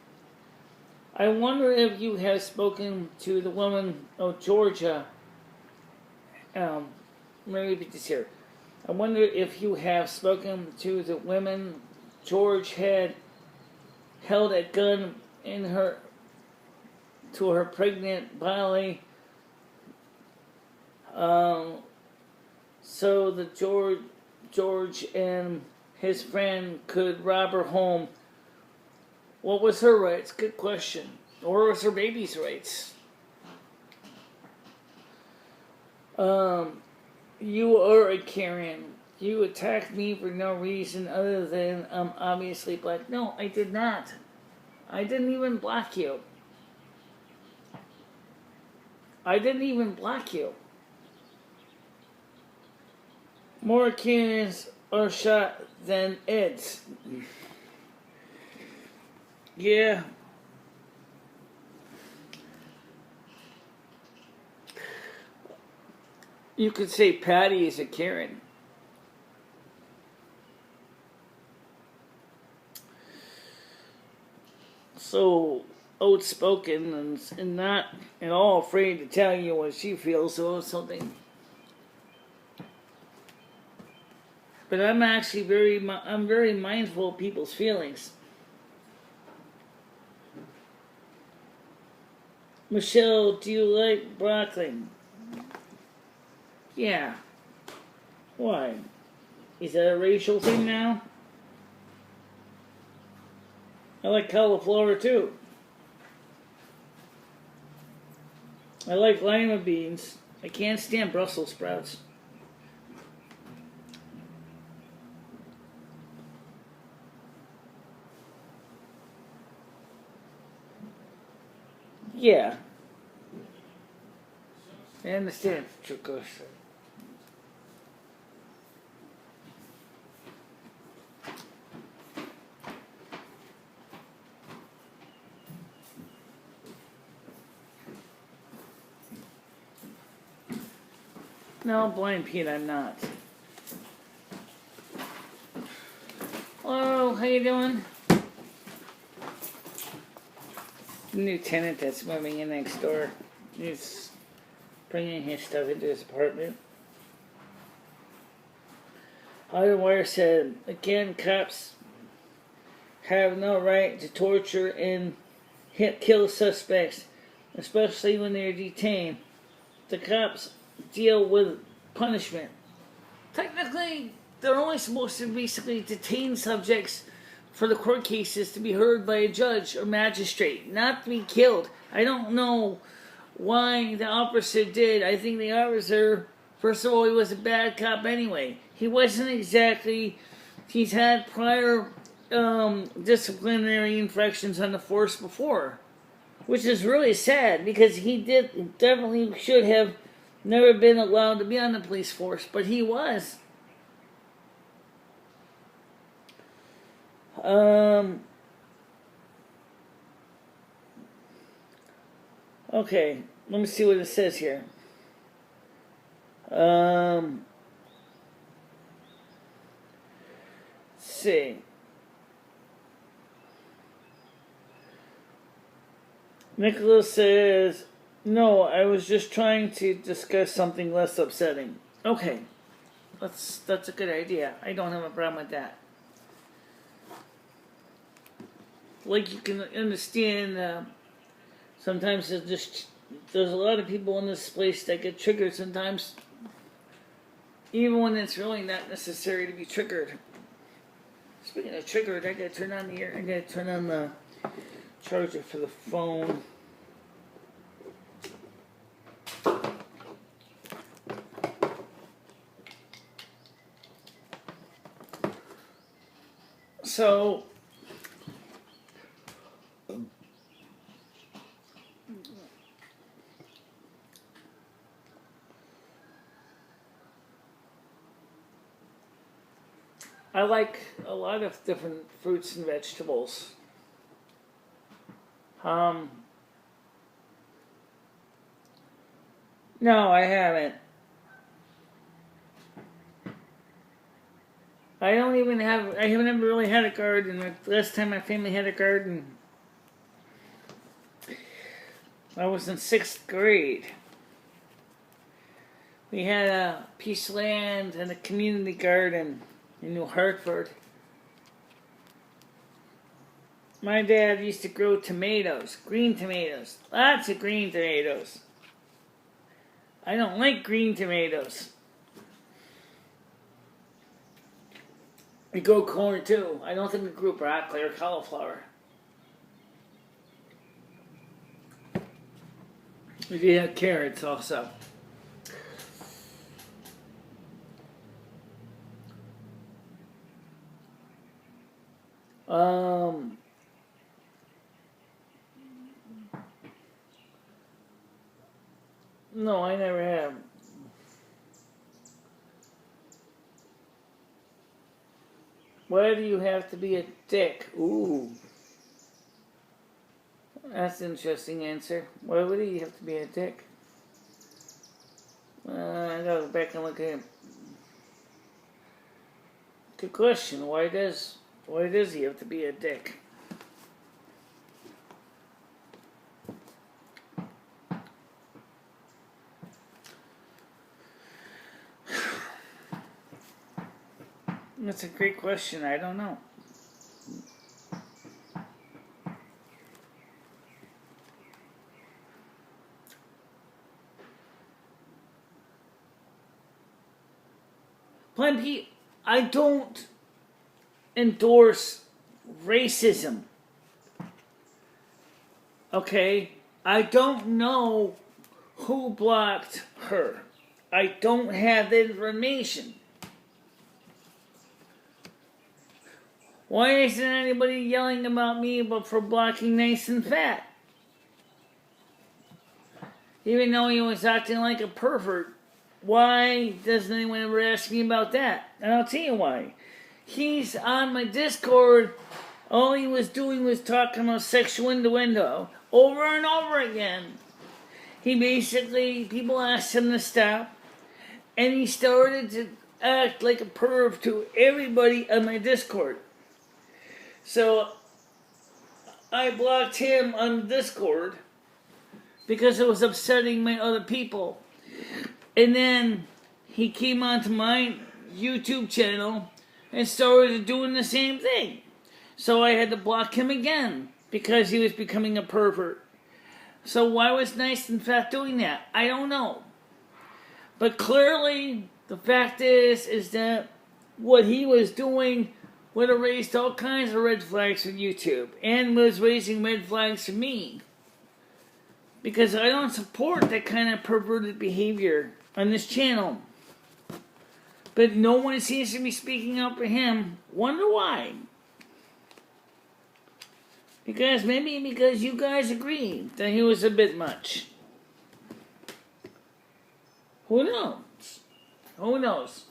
I wonder if you have spoken to the woman of Georgia. Let me repeat this here. I wonder if you have spoken to the women George had held a gun in her to her pregnant body. So that George and his friend could rob her home. What was her rights? Good question. Or was her baby's rights? You are a Karen. You attacked me for no reason other than I'm obviously black. No, I did not. I didn't even block you. I didn't even block you. More Karens are shot than Eds. Yeah. You could say Patty is a Karen. So outspoken and not at all afraid to tell you what she feels about something. But I'm actually very mindful of people's feelings. Michelle, do you like broccoli? Yeah. Why? Is that a racial thing now? I like cauliflower too. I like lima beans. I can't stand Brussels sprouts. Yeah. I understand, Chukos. No, Blind Pete, I'm not. Hello, how you doing? The new tenant that's moving in next door. He's bringing his stuff into his apartment. Wire said, again, cops have no right to torture and kill suspects, especially when they're detained. The cops deal with punishment. Technically, they're only supposed to basically detain subjects for the court cases to be heard by a judge or magistrate, not to be killed. I don't know why the officer did. I think the officer, first of all, he was a bad cop anyway. He wasn't exactly, he's had prior disciplinary infractions on the force before, which is really sad because he definitely should have never been allowed to be on the police force, but he was. Okay, let me see what it says here. Let's see. Nicholas says, no, I was just trying to discuss something less upsetting. Okay, that's a good idea. I don't have a problem with that. Like you can understand, sometimes there's a lot of people in this place that get triggered sometimes, even when it's really not necessary to be triggered. Speaking of triggered, I gotta turn on the charger for the phone. So I like a lot of different fruits and vegetables. No, I haven't. I haven't ever really had a garden. The last time my family had a garden, I was in 6th grade. We had a piece of land and a community garden in New Hartford. My dad used to grow tomatoes, green tomatoes, lots of green tomatoes. I don't like green tomatoes. We grow corn too. I don't think we grew broccoli or cauliflower. We did have carrots also. No, I never have. Why do you have to be a dick? Ooh. That's an interesting answer. Why would he have to be a dick? I gotta go back and look at him. Good question. Why does he have to be a dick? That's a great question. I don't know. Plan B, I don't endorse racism. Okay? I don't know who blocked her. I don't have the information. Why isn't anybody yelling about me for blocking Nice and Fat? Even though he was acting like a pervert, why doesn't anyone ever ask me about that? And I'll tell you why. He's on my Discord. All he was doing was talking about sexual innuendo over and over again. He basically, people asked him to stop, and he started to act like a perv to everybody on my Discord. So I blocked him on Discord because it was upsetting my other people. And then he came onto mine, YouTube channel and started doing the same thing. So I had to block him again because he was becoming a pervert. So why was Nice and Fat doing that? I don't know. But clearly, the fact is that what he was doing would have raised all kinds of red flags for YouTube and was raising red flags for me. Because I don't support that kind of perverted behavior on this channel. But no one seems to be speaking up for him. Wonder why? Because maybe because you guys agree that he was a bit much. Who knows? Who knows?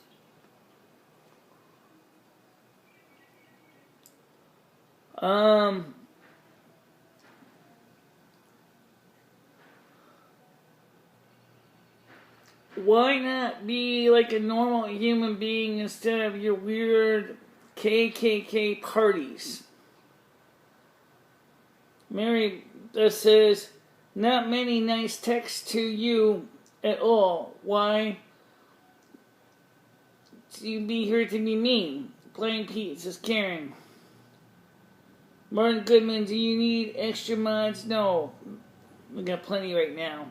Why not be like a normal human being instead of your weird KKK parties? Mary says, not many nice texts to you at all. Why? You be here to be mean. Plain Pete says Karen. Martin Goodman, do you need extra mods? No. We got plenty right now.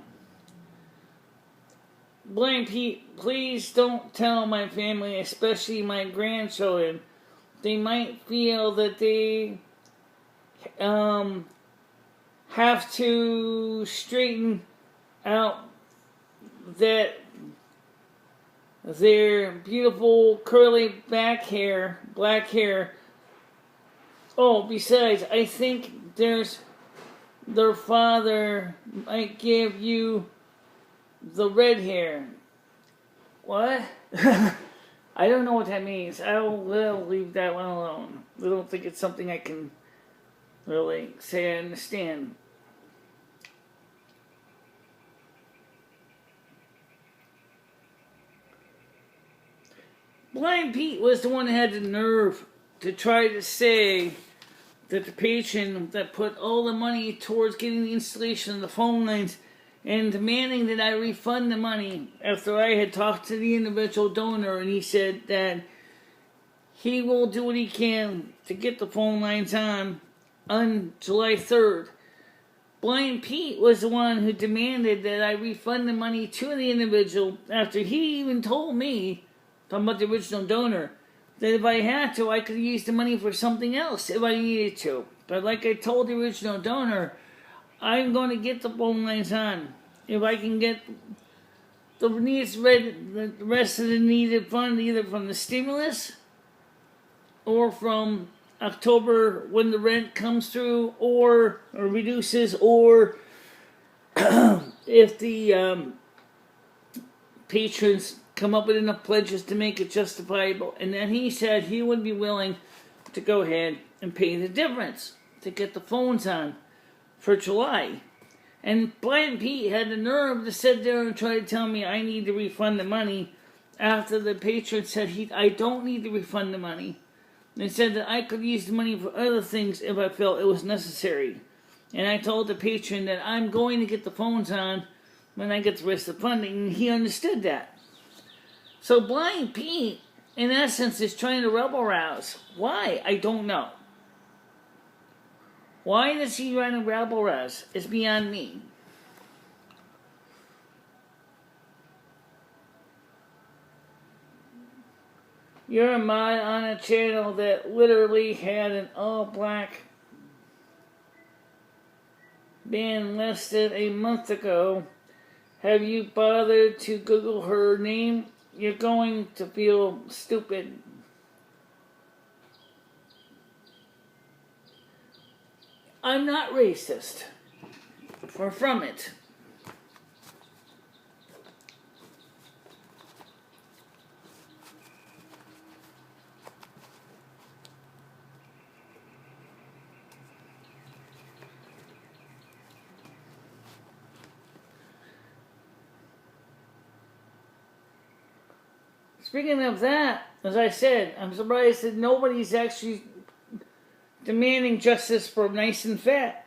Blind Pete, please don't tell my family, especially my grandchildren. They might feel that they have to straighten out that their beautiful curly black hair. Oh, besides, I think their father might give you the red hair. What? I don't know what that means. I'll leave that one alone. I don't think it's something I can really say I understand. Blind Pete was the one that had the nerve to try to say that the patron that put all the money towards getting the installation of the phone lines and demanding that I refund the money after I had talked to the individual donor, and he said that he will do what he can to get the phone lines on July 3rd. Blind Pete was the one who demanded that I refund the money to the individual after he even told me, talking about the original donor, that if I had to, I could use the money for something else if I needed to. But like I told the original donor, I'm going to get the phone lines on. If I can get the rest of the needed fund either from the stimulus or from October when the rent comes through or reduces, or if the patrons come up with enough pledges to make it justifiable. And then he said he would be willing to go ahead and pay the difference to get the phones on for July. And Blind Pete had the nerve to sit there and try to tell me I need to refund the money after the patron said I don't need to refund the money. They said that I could use the money for other things if I felt it was necessary. And I told the patron that I'm going to get the phones on when I get the rest of the funding, and he understood that. So Blind Pete, in essence, is trying to rebel rouse. Why? I don't know. Why does he run a rebel rouse? It's beyond me. You're a mod on a channel that literally had an all-black band listed a month ago. Have you bothered to Google her name? You're going to feel stupid. I'm not racist. Far from it. Speaking of that, as I said, I'm surprised that nobody's actually demanding justice for Nice and Fat.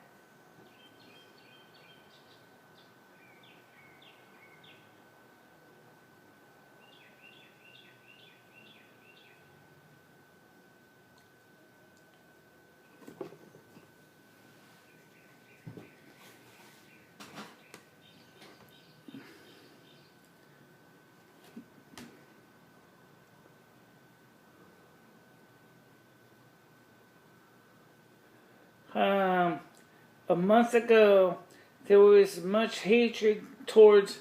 a month ago, there was much hatred towards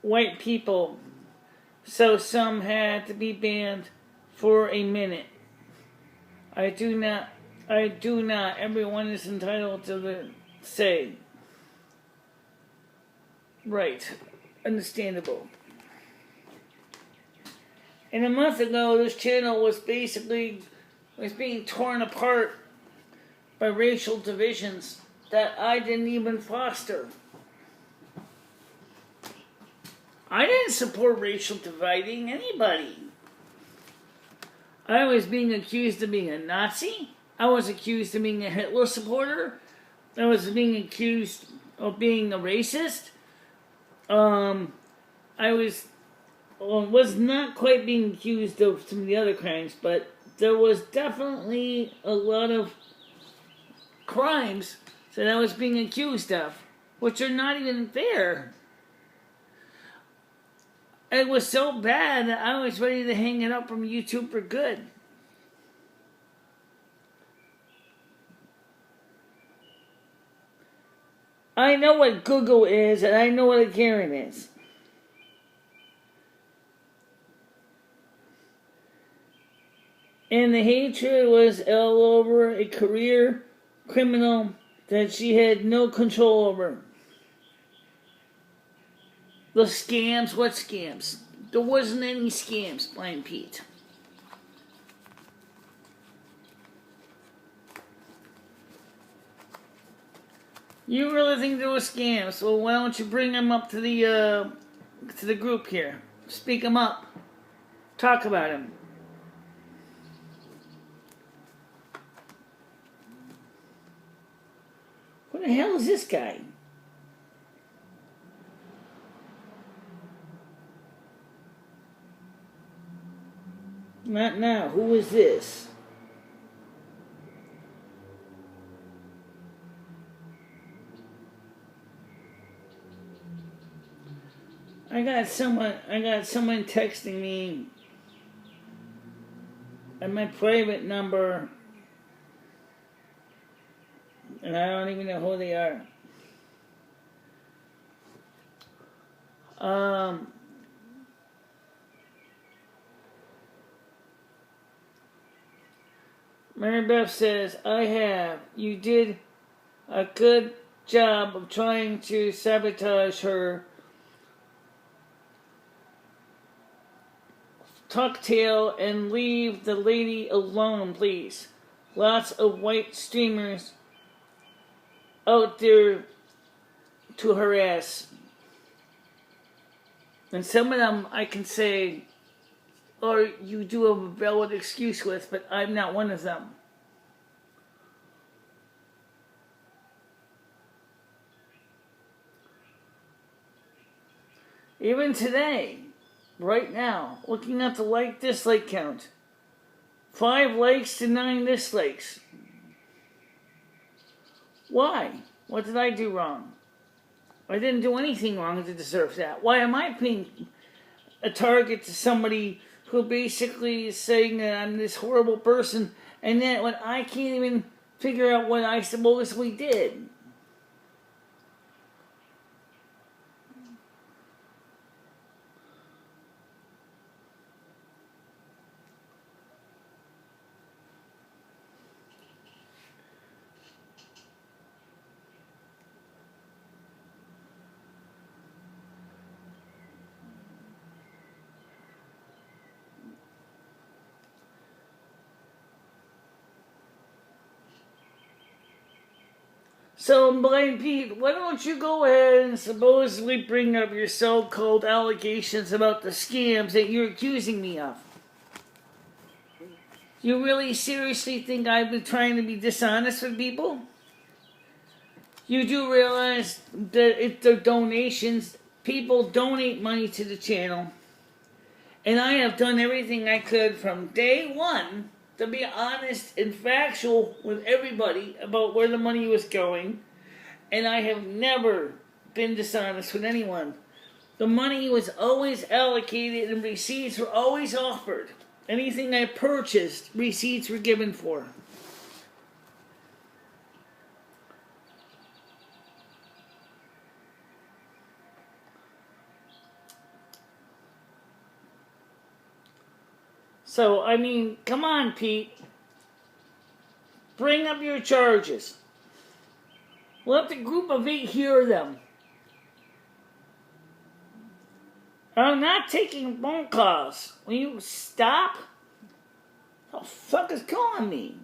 white people, so some had to be banned for a minute. I do not. Everyone is entitled to the say. Right. Understandable. And a month ago, this channel was being torn apart by racial divisions that I didn't even foster. I didn't support racial dividing anybody. I was being accused of being a Nazi. I was accused of being a Hitler supporter. I was being accused of being a racist. I was not quite being accused of some of the other crimes, but there was definitely a lot of crimes that I was being accused of, which are not even fair. It was so bad that I was ready to hang it up from YouTube for good. I know what Google is, and I know what a Karen is. And the hatred was all over a career criminal that she had no control over. The scams, what scams? There wasn't any scams, Blind Pete. You really think there were scams? Well, why don't you bring them up to the group here? Speak them up. Talk about them. Who the hell is this guy? Not now. Who is this? I got someone texting me at my private number, and I don't even know who they are. Mary Beth says, you did a good job of trying to sabotage her tucktail and leave the lady alone, please. Lots of white streamers out there to harass. And some of them I can say, or you do have a valid excuse with, but I'm not one of them. Even today, right now, looking at the like-dislike count, 5 likes to 9 dislikes. Why? What did I do wrong? I didn't do anything wrong to deserve that. Why am I being a target to somebody who basically is saying that I'm this horrible person, and then when I can't even figure out what I supposedly did? So, Blind Pete, why don't you go ahead and supposedly bring up your so-called allegations about the scams that you're accusing me of? You really seriously think I've been trying to be dishonest with people? You do realize that if they're donations, people donate money to the channel. And I have done everything I could from day one to be honest and factual with everybody about where the money was going. And I have never been dishonest with anyone. The money was always allocated and receipts were always offered. Anything I purchased, receipts were given for. So, I mean, come on, Pete. Bring up your charges. Let the group of 8 hear them. I'm not taking phone calls. Will you stop? What the fuck is calling me?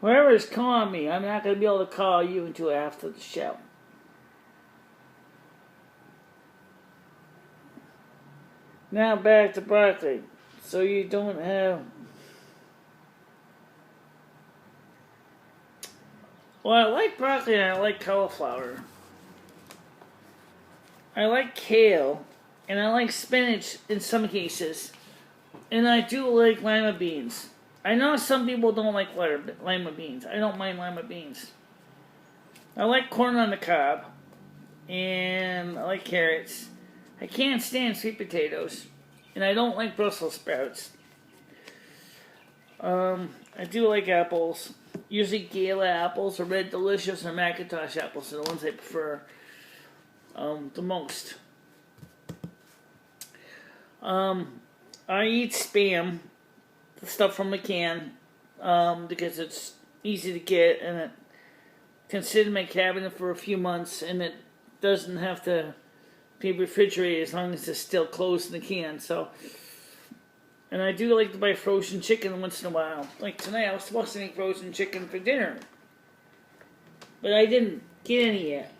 Whoever is calling me, I'm not going to be able to call you until after the show. Now back to broccoli. So you don't have... Well, I like broccoli and I like cauliflower. I like kale. And I like spinach in some cases. And I do like lima beans. I know some people don't like lima beans. I don't mind lima beans. I like corn on the cob. And I like carrots. I can't stand sweet potatoes. And I don't like Brussels sprouts. I do like apples. Usually Gala apples or Red Delicious or Macintosh apples are the ones I prefer the most. I eat Spam. Stuff from a can because it's easy to get and it can sit in my cabinet for a few months and it doesn't have to be refrigerated as long as it's still closed in the can. So, and I do like to buy frozen chicken once in a while. Like tonight, I was supposed to make frozen chicken for dinner, but I didn't get any yet.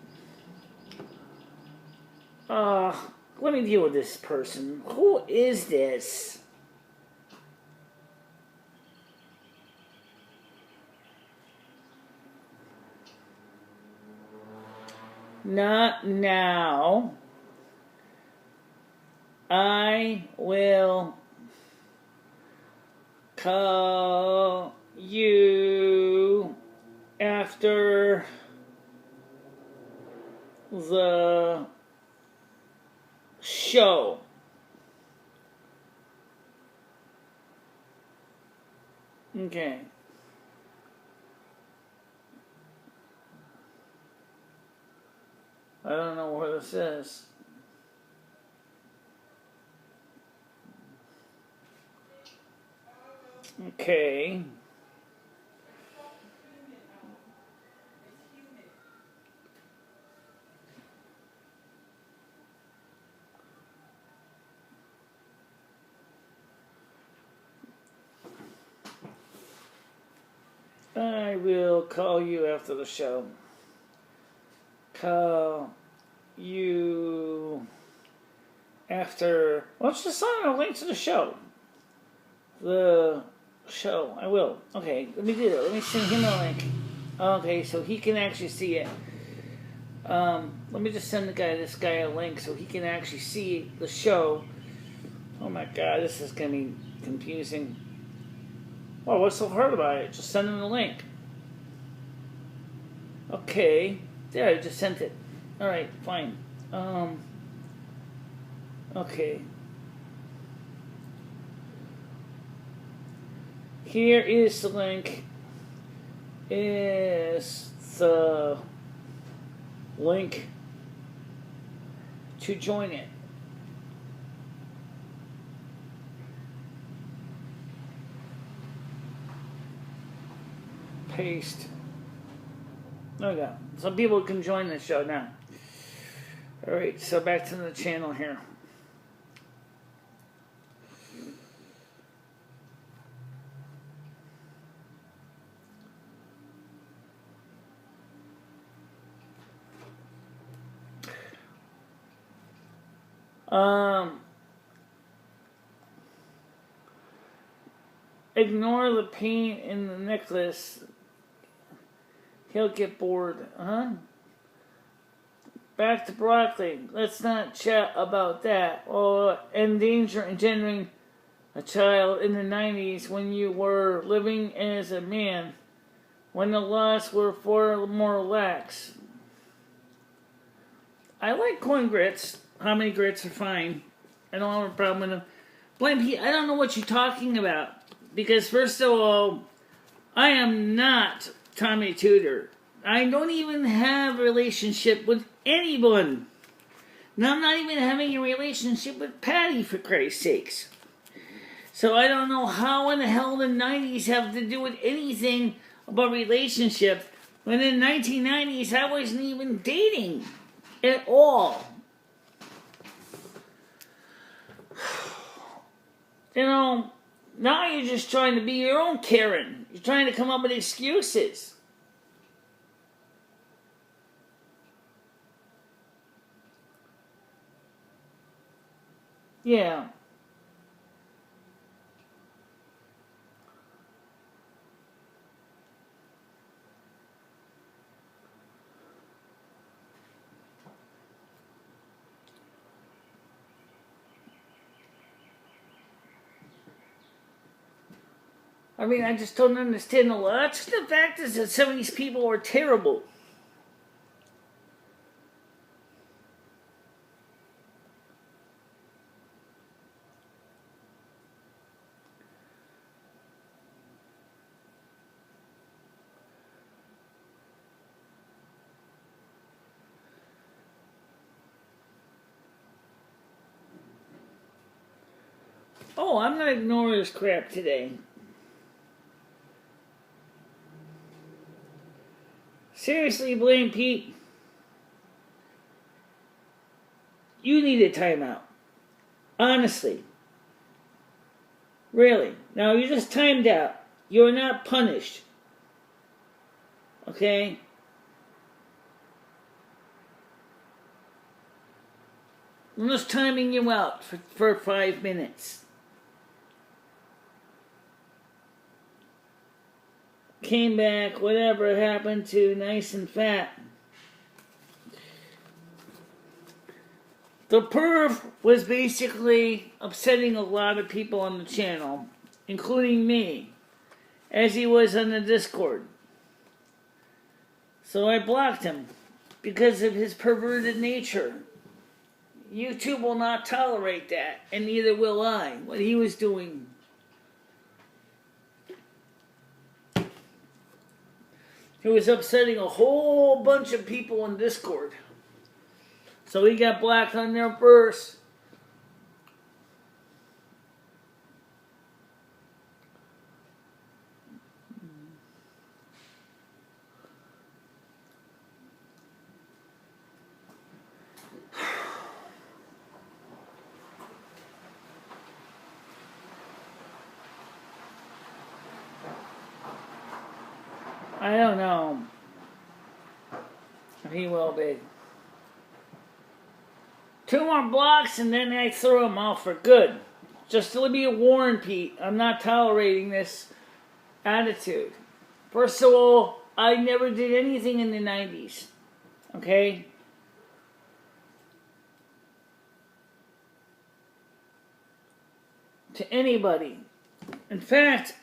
Let me deal with this person. Who is this? Not now. I will call you after the show. Okay. I don't know where this is. Okay. I will call you after the show. Call you after... Let's just send a link to the show. The show. I will. Okay, let me do that. Let me send him a link. Okay, so he can actually see it. Let me just send this guy a link so he can actually see the show. Oh my god, this is going to be confusing. Well, what's so hard about it? Just send him the link. Okay. There, I just sent it. Alright, fine. Okay. Here is the link. Is the link to join it. Paste. Okay, some people can join the show now. Alright, so back to the channel here. Ignore the paint in the necklace. He'll get bored. Back to broccoli. Let's not chat about that. Or engendering a child in the 90s when you were living as a man, when the laws were far more lax. I like corn grits. How many grits are fine. I don't have a problem with them. Blame Pete, I don't know what you're talking about. Because first of all, I am not Tommy Tudor. I don't even have a relationship with anyone. And I'm not even having a relationship with Patty, for Christ's sakes. So I don't know how in the hell the 90s have to do with anything about relationship, when in the 1990s I wasn't even dating at all. You know, now you're just trying to be your own Karen. You're trying to come up with excuses. Yeah. I mean, I just don't understand the law. That's the fact is that some of these people are terrible. Oh, I'm not ignoring this crap today. Seriously, Blame Pete. You need a timeout. Honestly. Really. Now, you just timed out. You're not punished. Okay? I'm just timing you out for 5 minutes. Came back, whatever happened to nice and fat. The perv was basically upsetting a lot of people on the channel, including me, as he was on the Discord. So I blocked him because of his perverted nature. YouTube will not tolerate that, and neither will I, what he was doing. He was upsetting a whole bunch of people in Discord. So he got blocked on there first. I don't know if he will be. 2 more blocks and then I throw him off for good. Just to be a warning, Pete, I'm not tolerating this attitude. First of all, I never did anything in the 90s. Okay? To anybody. In fact,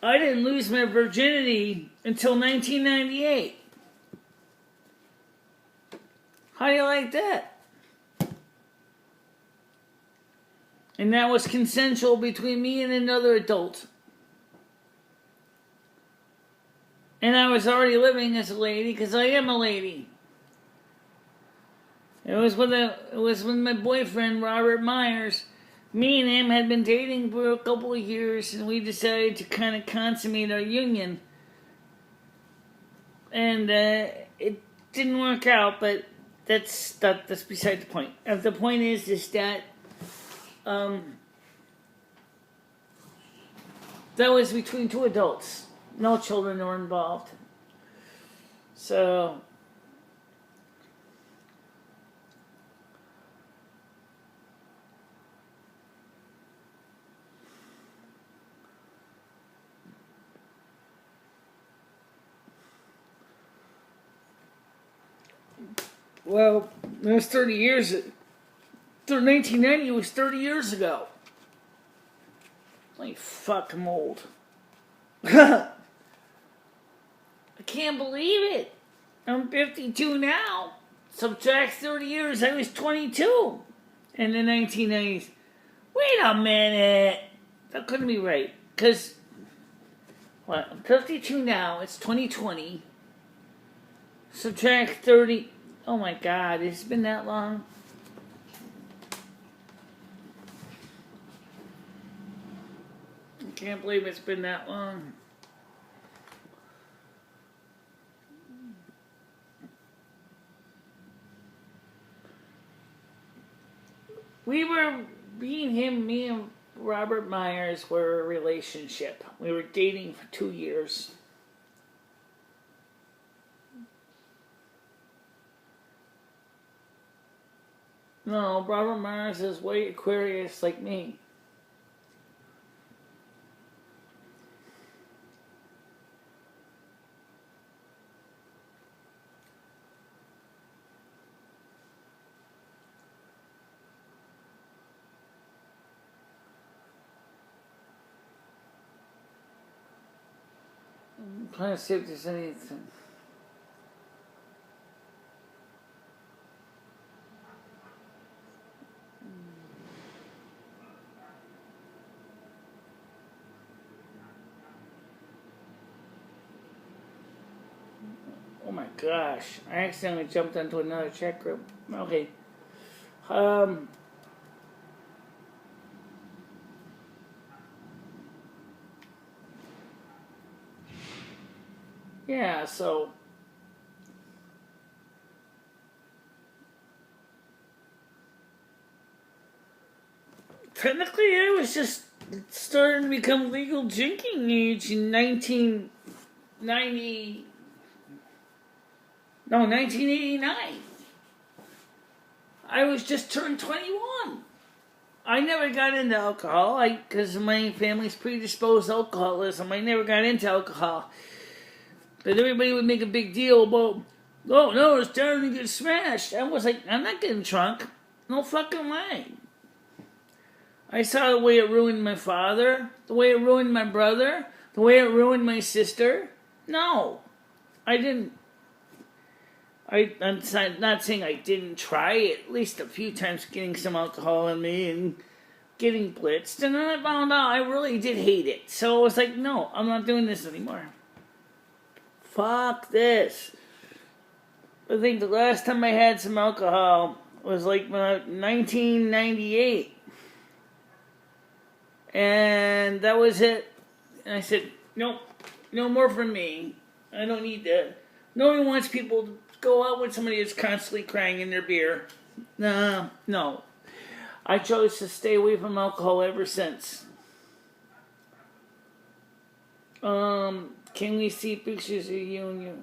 I didn't lose my virginity until 1998. How do you like that? And that was consensual between me and another adult. And I was already living as a lady, because I am a lady. It was with my boyfriend, Robert Myers. Me and him had been dating for a couple of years, and we decided to kind of consummate our union. And it didn't work out, but that's beside the point. The point is that that was between 2 adults. No children were involved. So Well, it was 30 years. 1990 was 30 years ago. Holy fuck, I'm old. I can't believe it. I'm 52 now. Subtract 30 years, I was 22 in the 1990s. Wait a minute. That couldn't be right. Because, what, I'm 52 now, it's 2020. Subtract 30. Oh my god, it's been that long? I can't believe it's been that long. Me and Robert Myers were a relationship. We were dating for 2 years. No, Robert Myers is way Aquarius like me. I'm trying to see if there's anything. Oh my gosh, I accidentally jumped into another chat group. Okay. Yeah, so technically I was just starting to become legal drinking age in 1989. I was just turned 21. I never got into alcohol, because my family's predisposed to alcoholism. I never got into alcohol. But everybody would make a big deal about, oh no, it's time to get smashed. I was like, I'm not getting drunk. No fucking way. I saw the way it ruined my father, the way it ruined my brother, the way it ruined my sister. No, I didn't. I'm not saying I didn't try at least a few times getting some alcohol in me and getting blitzed. And then I found out I really did hate it. So I was like, no, I'm not doing this anymore. Fuck this. I think the last time I had some alcohol was like 1998. And that was it. And I said, nope, no more from me. I don't need that. No one wants people to go out with somebody that's constantly crying in their beer. No. I chose to stay away from alcohol ever since. Can we see pictures of you and you?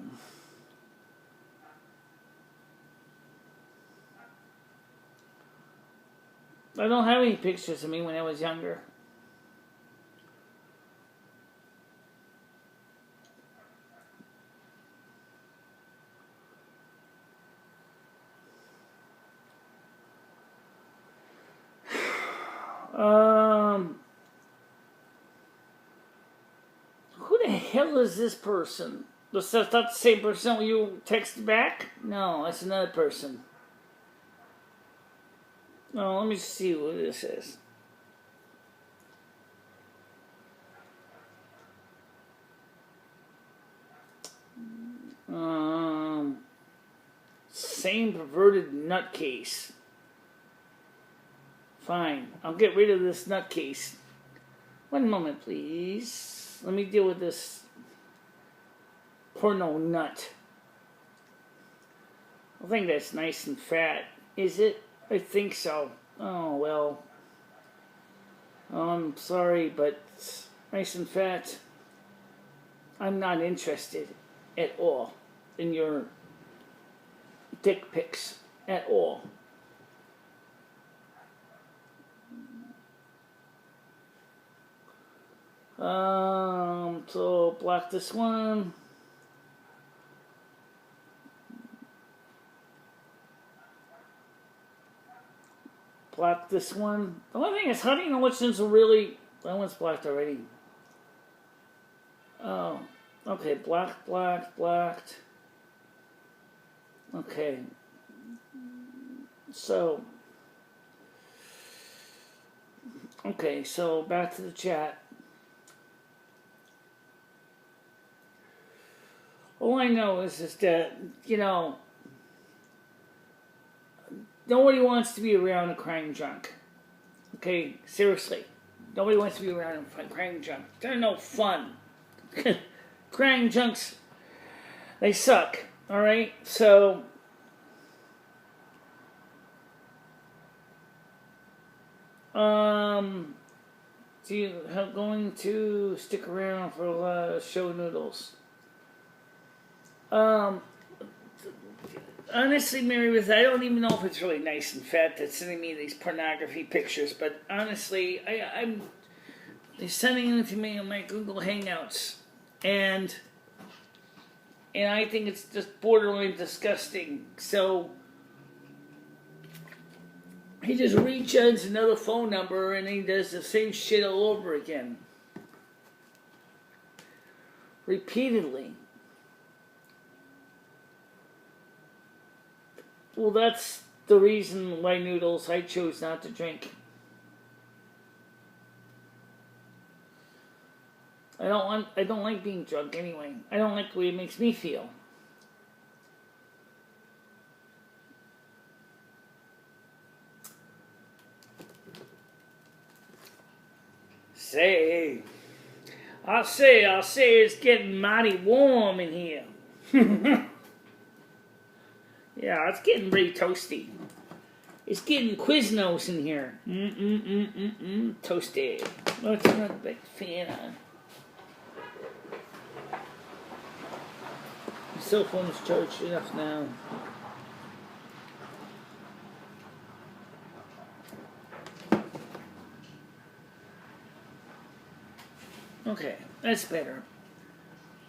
I don't have any pictures of me when I was younger. Who the hell is this person? That's not the same person you texted back? No, that's another person. No, let me see what this is. Same perverted nutcase. Fine, I'll get rid of this nutcase. One moment, please. Let me deal with this porno nut. I think that's nice and fat. Is it? I think so. Oh, well. I'm sorry, but it's nice and fat. I'm not interested at all in your dick pics at all. So block this one. block this one. The only thing is, how do you know which ones are really... That one's blocked already. Oh, okay, blocked, blocked, blocked. Okay. So... Okay, so back to the chat. All I know is that, you know, nobody wants to be around a crying drunk. Okay, seriously. Nobody wants to be around a crying drunk. They're no fun. Crying drunks, they suck. Alright, so... So you going to stick around for show noodles? Honestly, Mary Ruth, I don't even know if it's really nice and fat that's sending me these pornography pictures, but honestly, I'm they're sending them to me on my Google Hangouts, and I think it's just borderline disgusting. So he just rejudged another phone number and he does the same shit all over again. Repeatedly. Well, that's the reason why, Noodles, I chose not to drink. I don't like being drunk anyway. I don't like the way it makes me feel. I'll say it's getting mighty warm in here. Yeah, it's getting pretty toasty. It's getting Quiznos in here. Toasty. Let's turn the big fan on. My cell phone is charged enough now. Okay, that's better.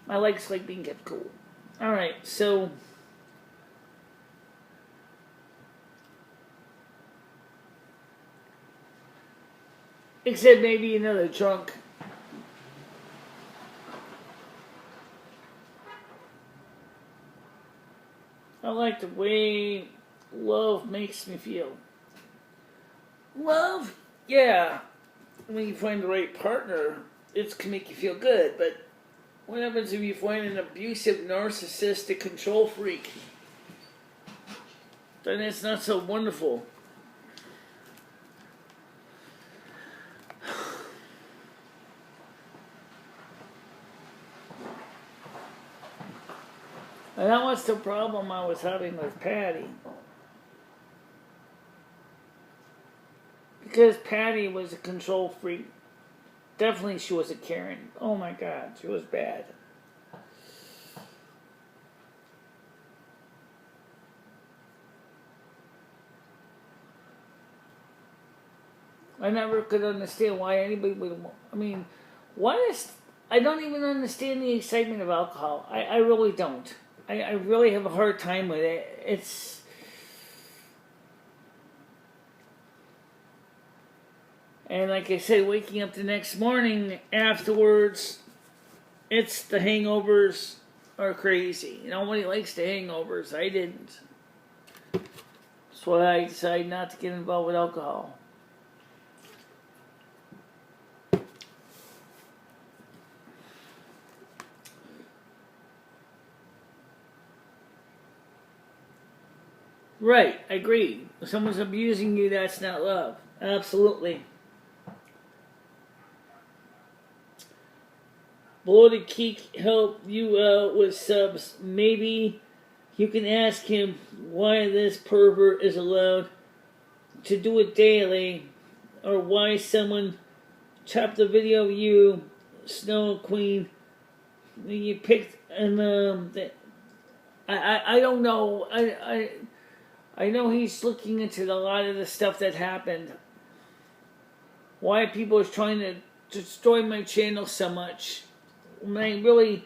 My legs like being kept cool. Alright, so... Except maybe another drunk. I like the way love makes me feel. Love? Yeah. When you find the right partner, it can make you feel good, but what happens if you find an abusive, narcissistic control freak? Then it's not so wonderful. And that was the problem I was having with Patty. Because Patty was a control freak. Definitely she was a Karen. Oh my God, she was bad. I never could understand why anybody would... I mean, what is... I don't even understand the excitement of alcohol. I really don't. I really have a hard time with it. It's... And like I said, waking up the next morning afterwards, it's the hangovers are crazy. Nobody likes the hangovers. I didn't. That's why I decided not to get involved with alcohol. Right, I agree. If someone's abusing you, that's not love. Absolutely. Bloated Keek help you out with subs. Maybe you can ask him why this pervert is allowed to do it daily, or why someone chopped a video of you, Snow Queen, you picked, and I don't know. I know he's looking into a lot of the stuff that happened. Why people are trying to destroy my channel so much. When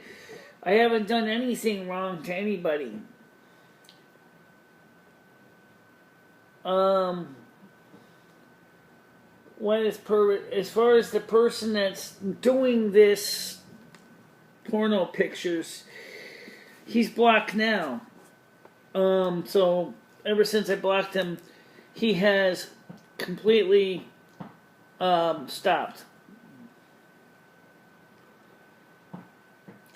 I haven't done anything wrong to anybody. as far as the person that's doing this porno pictures, he's blocked now. So ever since I blocked him, he has completely stopped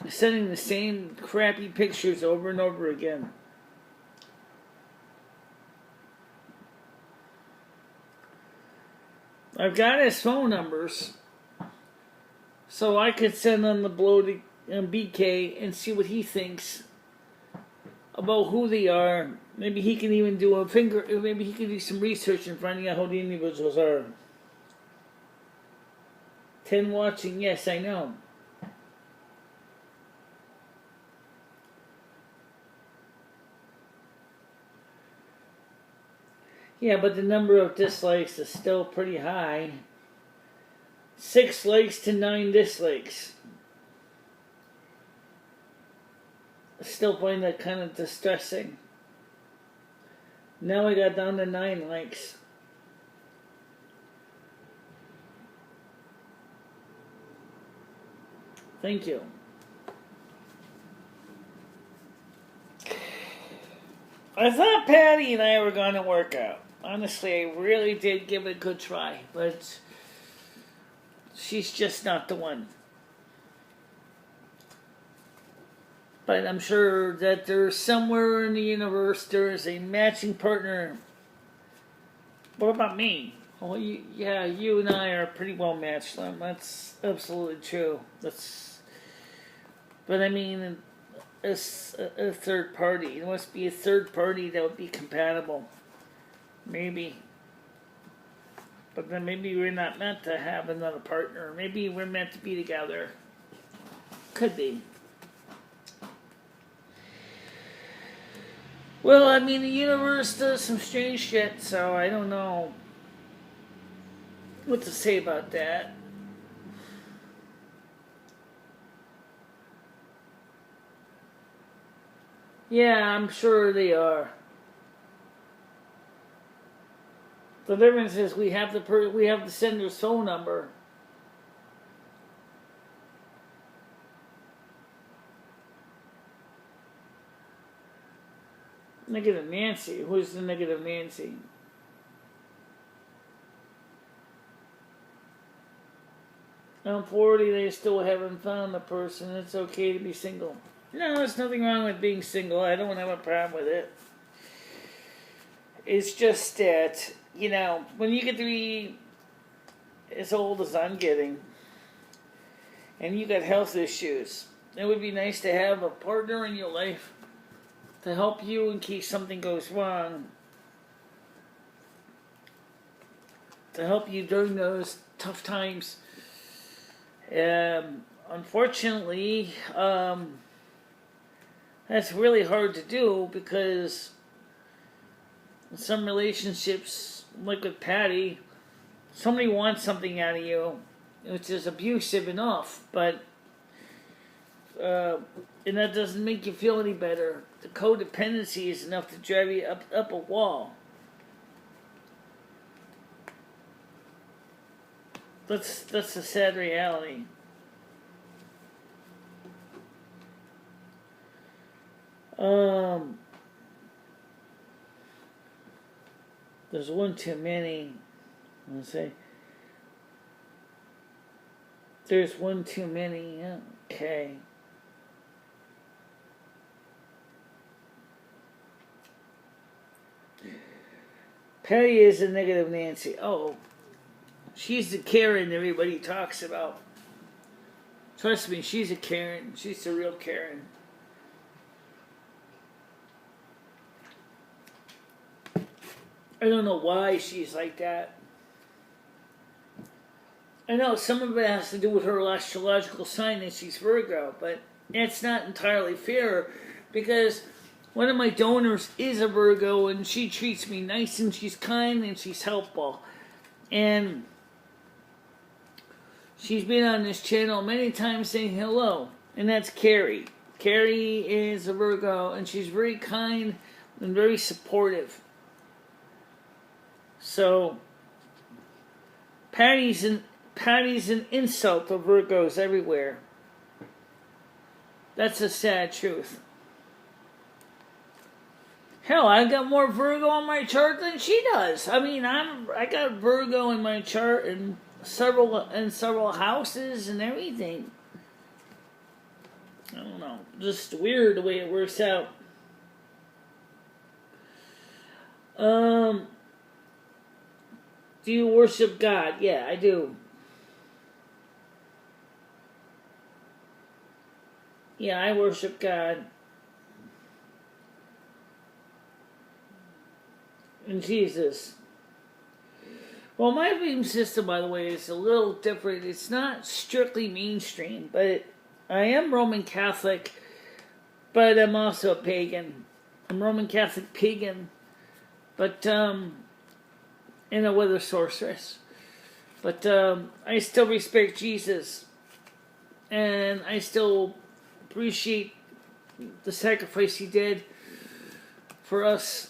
sending the same crappy pictures over and over again. I've got his phone numbers, so I could send on the blow to BK and see what he thinks about who they are. Maybe he can even do maybe he can do some research in finding out who the individuals are. 10 watching, yes, I know. Yeah, but the number of dislikes is still pretty high. 6 likes to 9 dislikes. I still find that kind of distressing. Now I got down to 9 likes. Thank you. I thought Patty and I were going to work out. Honestly, I really did give it a good try, but she's just not the one. But I'm sure that there's somewhere in the universe there is a matching partner. What about me? Oh, yeah, you and I are pretty well matched. That's absolutely true. But I mean, a third party. There must be a third party that would be compatible. Maybe. But then maybe we're not meant to have another partner. Maybe we're meant to be together. Could be. Well, I mean, the universe does some strange shit, so I don't know what to say about that. Yeah, I'm sure they are. The difference is we have the sender's phone number. Negative Nancy. Who's the negative Nancy? I'm 40. They still haven't found the person. It's okay to be single. No, there's nothing wrong with being single. I don't have a problem with it. It's just that, when you get to be as old as I'm getting, and you got health issues, it would be nice to have a partner in your life to help you in case something goes wrong, to help you during those tough times. Unfortunately, that's really hard to do because in some relationships, like with Patty, somebody wants something out of you, which is abusive enough, but and that doesn't make you feel any better. The codependency is enough to drive you up a wall. That's a sad reality. There's one too many. Let's say there's one too many. Okay. Patty is a negative Nancy. Oh, she's the Karen everybody talks about. Trust me, she's a Karen. She's the real Karen. I don't know why she's like that. I know some of it has to do with her astrological sign that she's Virgo, but it's not entirely fair because one of my donors is a Virgo and she treats me nice and she's kind and she's helpful. And she's been on this channel many times saying hello, and that's Carrie. Carrie is a Virgo and she's very kind and very supportive. So, Patty's an insult to Virgos everywhere. That's a sad truth. Hell, I got more Virgo on my chart than she does. I mean, I got Virgo in my chart in several houses and everything. I don't know, just weird the way it works out. Do you worship God? Yeah, I do. Yeah, I worship God. And Jesus. Well, my belief system, by the way, is a little different. It's not strictly mainstream, but I am Roman Catholic, but I'm also a pagan. I'm Roman Catholic pagan, but and a weather sorceress. But I still respect Jesus, and I still appreciate the sacrifice he did for us.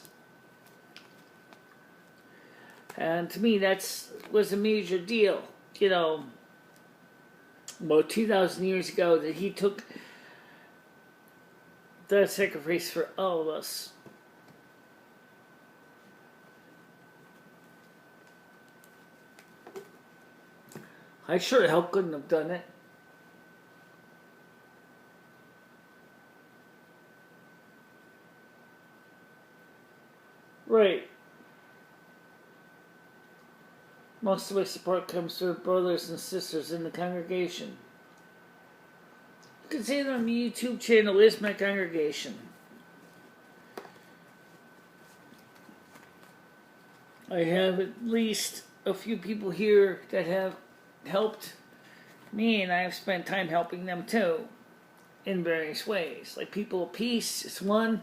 And to me, that was a major deal, you know, about 2,000 years ago, that he took that sacrifice for all of us. I sure the hell couldn't have done it. Right. Most of my support comes through brothers and sisters in the congregation. You can say that on my YouTube channel is my congregation. I have at least a few people here that have helped me, and I have spent time helping them too, in various ways. Like People of Peace is one,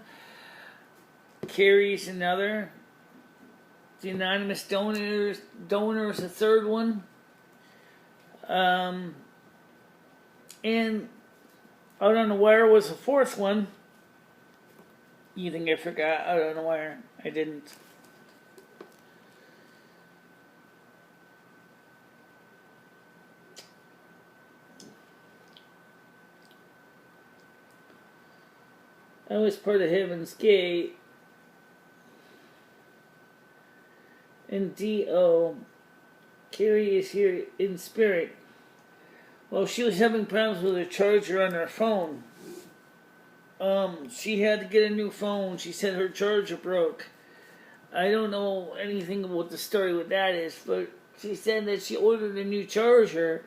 Carrie's another, the anonymous donor is a third one, and Out on the Wire was a fourth one. You think I forgot Out on the Wire? I didn't. I was part of Heaven's Gate. And D.O. Carrie is here in spirit. Well, she was having problems with her charger on her phone. She had to get a new phone. She said her charger broke. I don't know anything about what the story with that is, but she said that she ordered a new charger,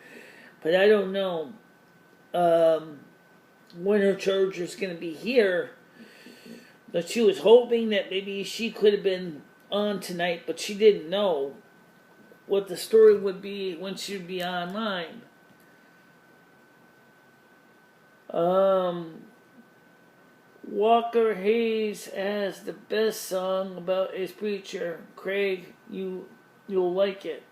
but I don't know when her charger's going to be here. But she was hoping that maybe she could have been on tonight, but she didn't know what the story would be when she'd be online. Walker Hayes has the best song about his preacher. Craig, you'll like it.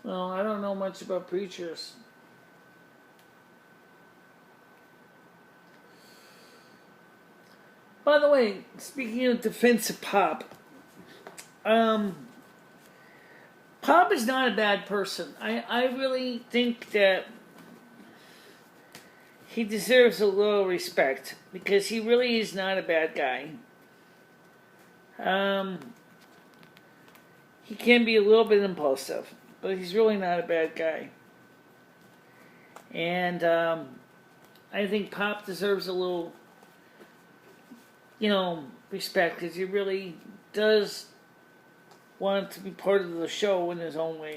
Well, I don't know much about preachers. By the way, speaking of defense of Pop, Pop is not a bad person. I really think that he deserves a little respect because he really is not a bad guy. He can be a little bit impulsive, but he's really not a bad guy. And I think Pop deserves a little, respect, because he really does want to be part of the show in his own way.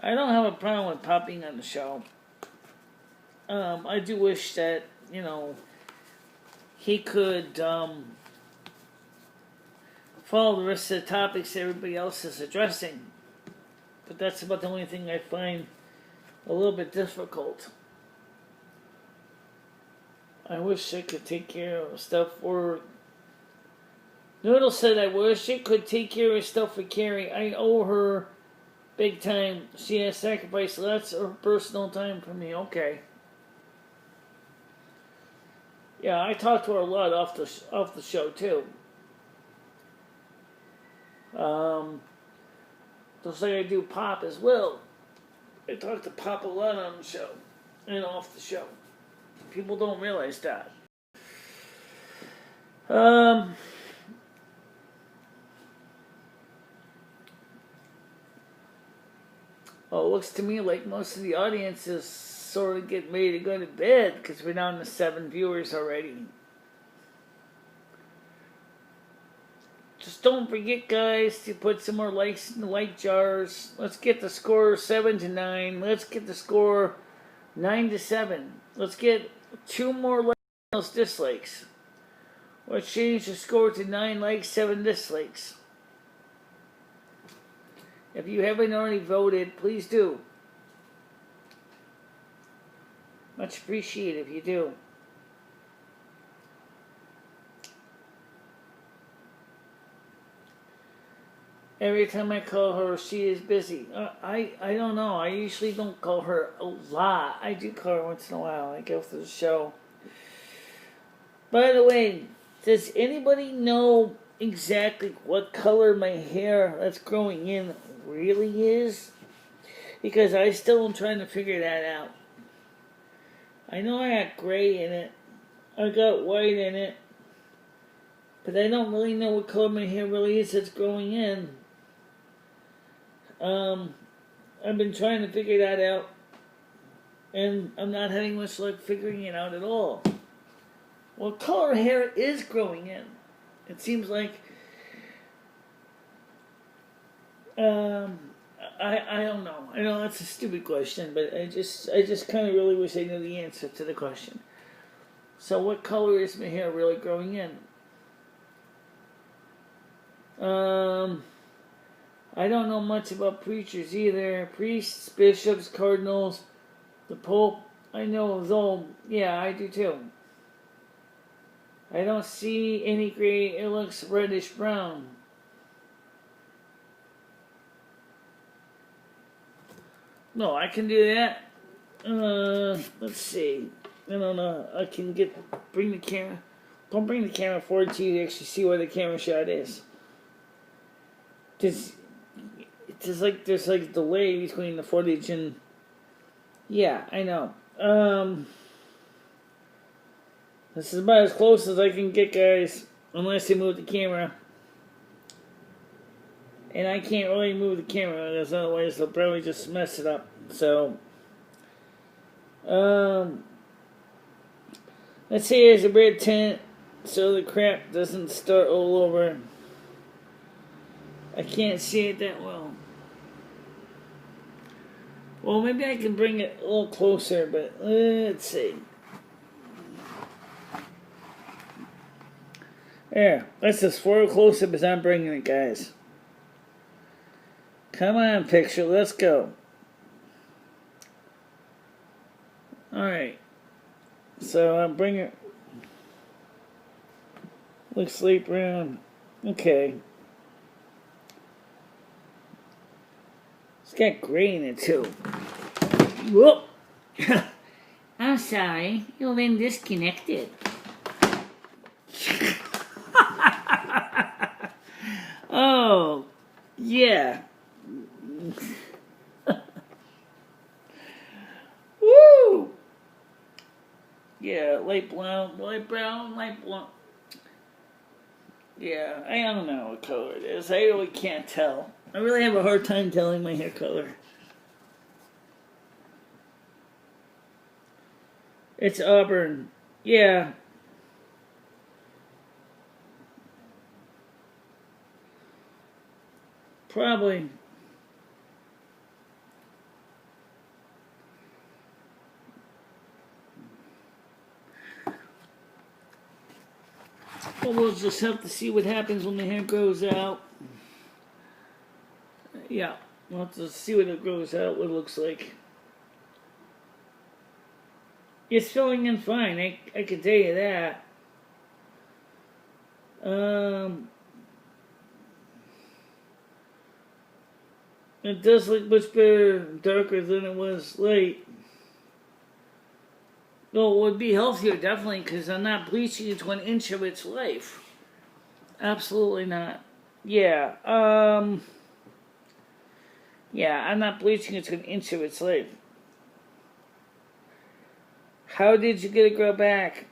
I don't have a problem with Pop being on the show. I do wish that, he could follow the rest of the topics everybody else is addressing. But that's about the only thing I find a little bit difficult. I wish I could take care of stuff for... Noodle said, I wish I could take care of stuff for Carrie. I owe her big time. She has sacrificed lots of her personal time for me. Okay. Yeah, I talk to her a lot off the show too. Just like I do Pop as well. I talk to Pop a lot on the show and off the show. People don't realize that. Well, it looks to me like most of the audience is sort of getting ready to go to bed because we're down to 7 viewers already. Just don't forget, guys, to put some more likes in the like jars. Let's get the score 7-9. Let's get the score 9-7. Let's get 2 more likes, dislikes. Let's change the score to 9 likes, 7 dislikes. If you haven't already voted, please do. Much appreciated if you do. Every time I call her, she is busy. I don't know. I usually don't call her a lot. I do call her once in a while. I go through the show. By the way, does anybody know exactly what color my hair that's growing in really is? Because I still am trying to figure that out. I know I got gray in it. I got white in it. But I don't really know what color my hair really is that's growing in. I've been trying to figure that out. And I'm not having much luck figuring it out at all. What color hair is growing in? It seems like I don't know. I know that's a stupid question, but I just kind of really wish I knew the answer to the question. So what color is my hair really growing in? I don't know much about preachers either. Priests, bishops, cardinals, the Pope. I know though. Yeah, I do too. I don't see any gray. It looks reddish brown. No, I can do that. Let's see. I don't know. I can bring the camera. Don't bring the camera forward to you to actually see where the camera shot is. There's like a delay between the footage and. Yeah, I know. This is about as close as I can get, guys. Unless they move the camera. And I can't really move the camera, because otherwise they'll probably just mess it up. So, let's say there's a red tent, so the crap doesn't start all over. I can't see it that well. Well, maybe I can bring it a little closer, but let's see. There, that's as far close up as I'm bringing it, guys. Come on, picture, let's go. Alright. So I'm bringing. Looks light brown. Okay. It's got gray in it too. Whoop! I'm sorry, you've been disconnected. Oh, yeah. Woo! Yeah, light brown, light blonde. Yeah, I don't know what color it is. I really can't tell. I really have a hard time telling my hair color. It's auburn. Yeah. Probably. Well, we'll just have to see what happens when the hair grows out. Yeah, we'll have to see when it grows out, what it looks like. It's filling in fine, I can tell you that. It does look much better darker than it was light. Well, it would be healthier, definitely, because I'm not bleaching it to an inch of its life. Absolutely not. Yeah, yeah, I'm not bleaching it to an inch of its life. How did you get it grow back?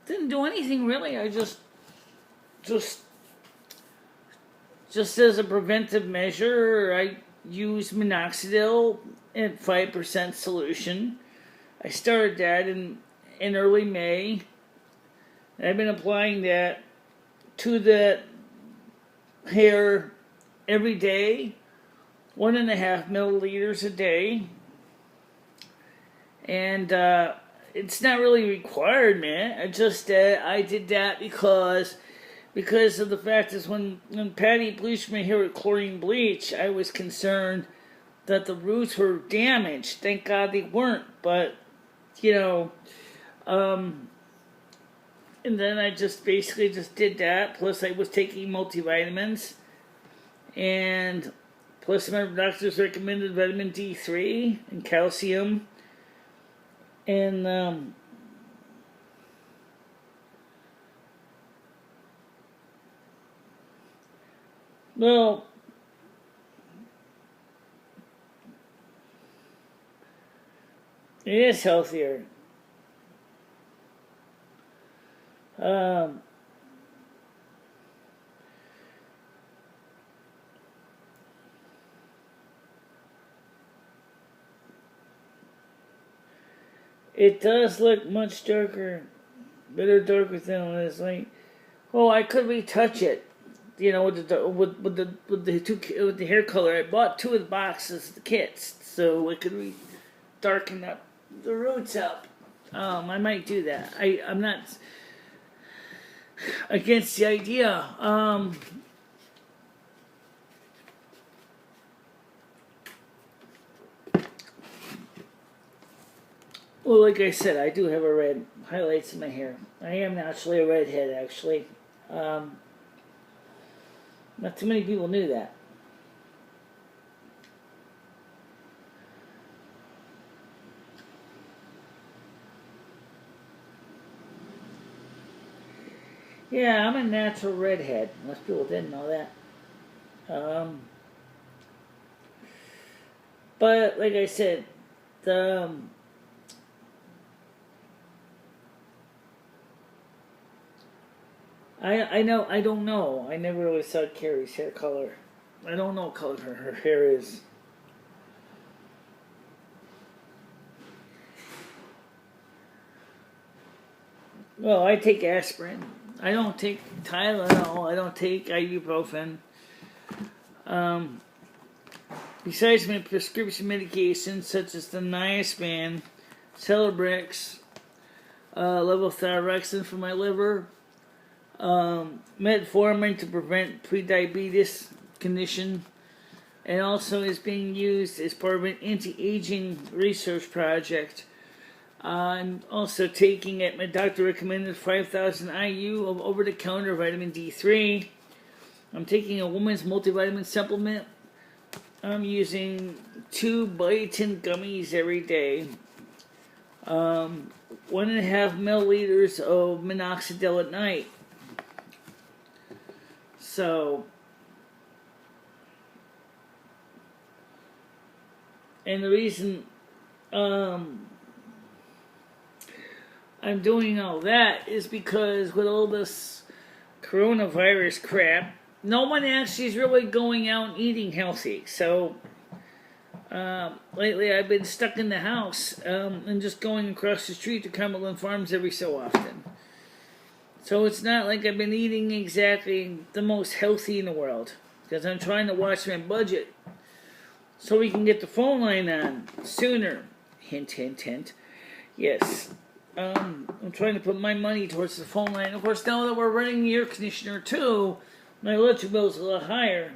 Didn't do anything really. I just as a preventive measure, I use minoxidil at 5% solution. I started that in early May. I've been applying that to the hair every day, 1.5 milliliters a day. And it's not really required, man. I did that because of the fact is when Patty bleached my hair with chlorine bleach, I was concerned that the roots were damaged. Thank God they weren't, but you know, and then I just basically just did that. Plus, I was taking multivitamins, and plus my doctors recommended vitamin D3 and calcium, and well, it is healthier. Um, it does look much darker, better darker than it is. Like, oh, I could retouch it. You know, with the hair color. I bought 2 of the boxes, the kits, so it could darken up the roots up. I might do that. I'm not against the idea. Well, like I said, I do have a red highlights in my hair. I am naturally a redhead, actually. Not too many people knew that. Yeah, I'm a natural redhead. Most people didn't know that. But like I said, the I don't know. I never really saw Carrie's hair color. I don't know what color her hair is. Well, I take aspirin. I don't take Tylenol. I don't take ibuprofen. Besides my prescription medications such as the Niaspan, Celebrex, levothyroxine for my liver, metformin to prevent prediabetes condition, and also is being used as part of an anti-aging research project. I'm also taking at my doctor recommended 5,000 IU of over-the-counter vitamin D3. I'm taking a woman's multivitamin supplement. I'm using 2 biotin gummies every day. 1.5 milliliters of minoxidil at night. So, and the reason I'm doing all that is because with all this coronavirus crap, no one actually is really going out and eating healthy. So, lately I've been stuck in the house and just going across the street to Cumberland Farms every so often. So it's not like I've been eating exactly the most healthy in the world, because I'm trying to watch my budget so we can get the phone line on sooner. Hint, hint, hint. Yes. I'm trying to put my money towards the phone line. Of course, now that we're running the air conditioner too, my electric bill is a lot higher.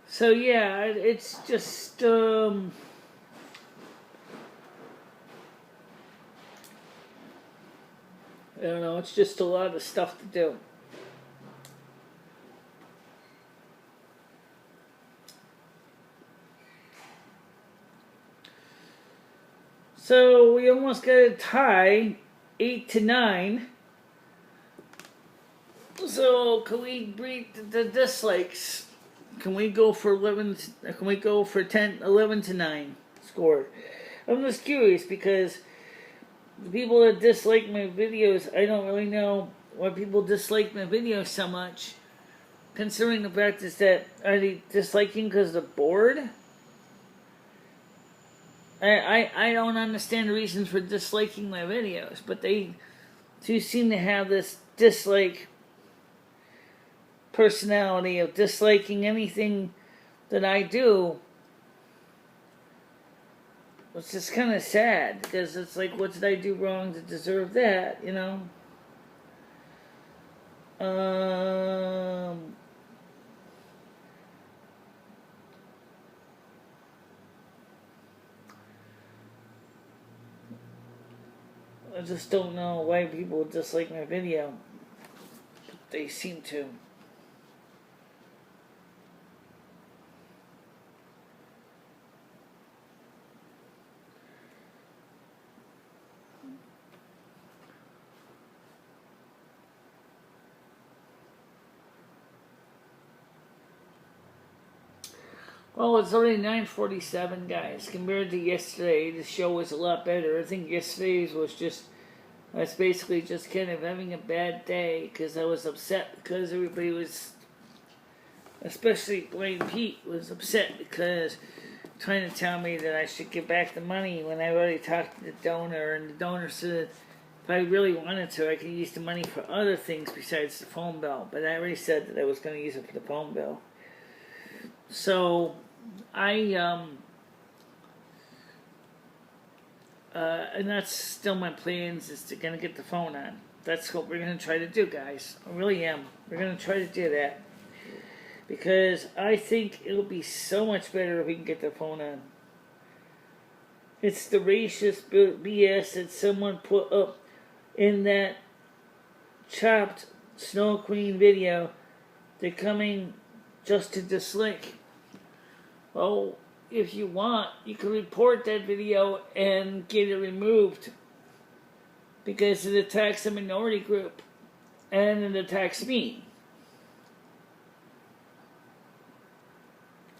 So yeah, it's just I don't know, it's just a lot of stuff to do. So we almost got a tie, 8-9. So can we break the dislikes? Can we go for 11? Can we go for 11-9 score? I'm just curious because the people that dislike my videos, I don't really know why people dislike my videos so much. Considering the fact is that, are they disliking because they're bored? I don't understand the reasons for disliking my videos, but they do seem to have this dislike personality of disliking anything that I do, which is kind of sad, because it's like, what did I do wrong to deserve that, you know? I just don't know why people dislike my video. They seem to. Well, it's already 9:47, guys. Compared to yesterday, the show was a lot better. I think yesterday's was just, I was basically just kind of having a bad day because I was upset because everybody was, especially Blaine Pete, was upset because trying to tell me that I should give back the money when I already talked to the donor, and the donor said if I really wanted to, I could use the money for other things besides the phone bill. But I already said that I was going to use it for the phone bill. So and that's still my plans, is to gonna get the phone on. That's what we're gonna try to do, guys. I really am. We're gonna try to do that because I think it'll be so much better if we can get the phone on. It's the racist BS that someone put up in that chopped Snow Queen video. They're coming just to dislike. Well, if you want, you can report that video and get it removed because it attacks a minority group and it attacks me.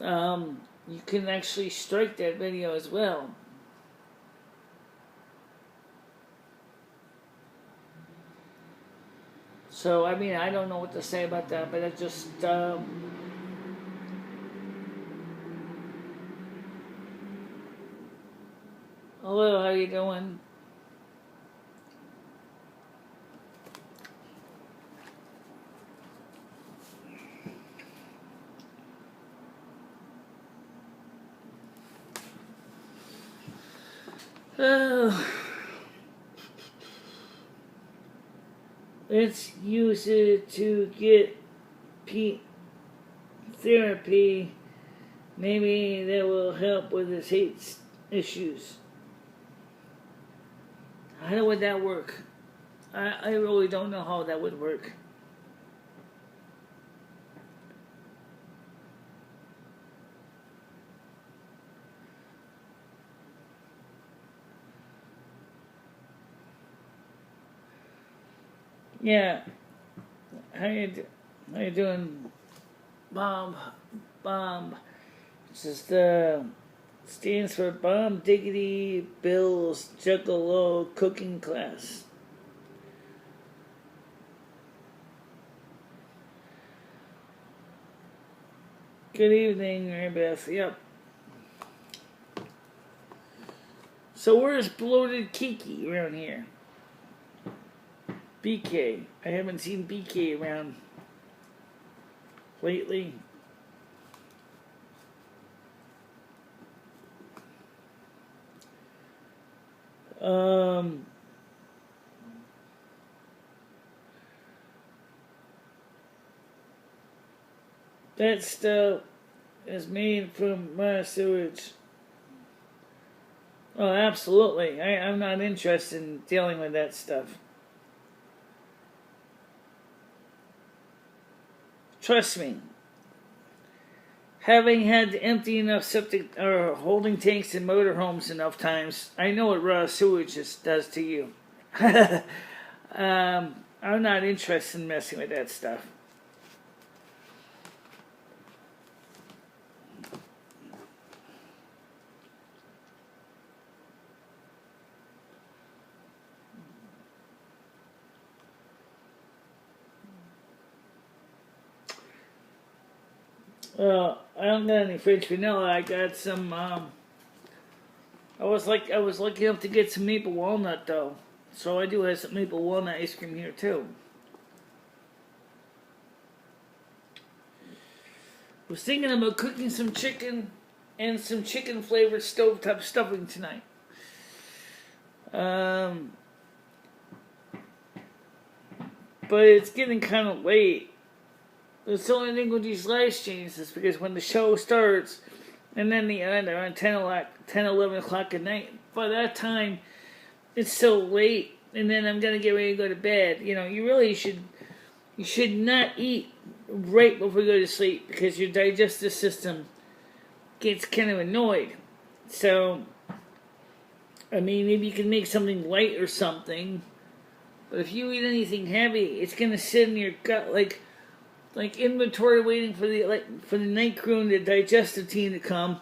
You can actually strike that video as well. So, I mean, I don't know what to say about that, but I just, hello, how you doing? Let's use it to get Pete therapy. Maybe that will help with his hate issues. How would that work? I really don't know how that would work. Yeah. How you doing, Bob? This is stands for Bomb Diggity Bill's Juggalo Cooking Class. Good evening, Mary Beth. Yep. So where's Bloated Kiki around here? BK. I haven't seen BK around lately. That stuff is made from my sewage. Oh, absolutely. I'm not interested in dealing with that stuff. Trust me. having had to empty enough septic or holding tanks in motorhomes enough times, I know what raw sewage does to you. I'm not interested in messing with that stuff. Well, I don't got any fridge vanilla. I got some. I was lucky enough to get some maple walnut though, so I do have some maple walnut ice cream here too. Was thinking about cooking some chicken and some chicken flavored stovetop stuffing tonight. But it's getting kind of late. That's the only thing with these live streams is because when the show starts and then the end around 10, 11 o'clock at night, by that time it's so late and then I'm going to get ready to go to bed. You know, you should not eat right before you go to sleep because your digestive system gets kind of annoyed. So, I mean, maybe you can make something light or something, but if you eat anything heavy, it's going to sit in your gut like inventory waiting for the night crew and the digestive team to come,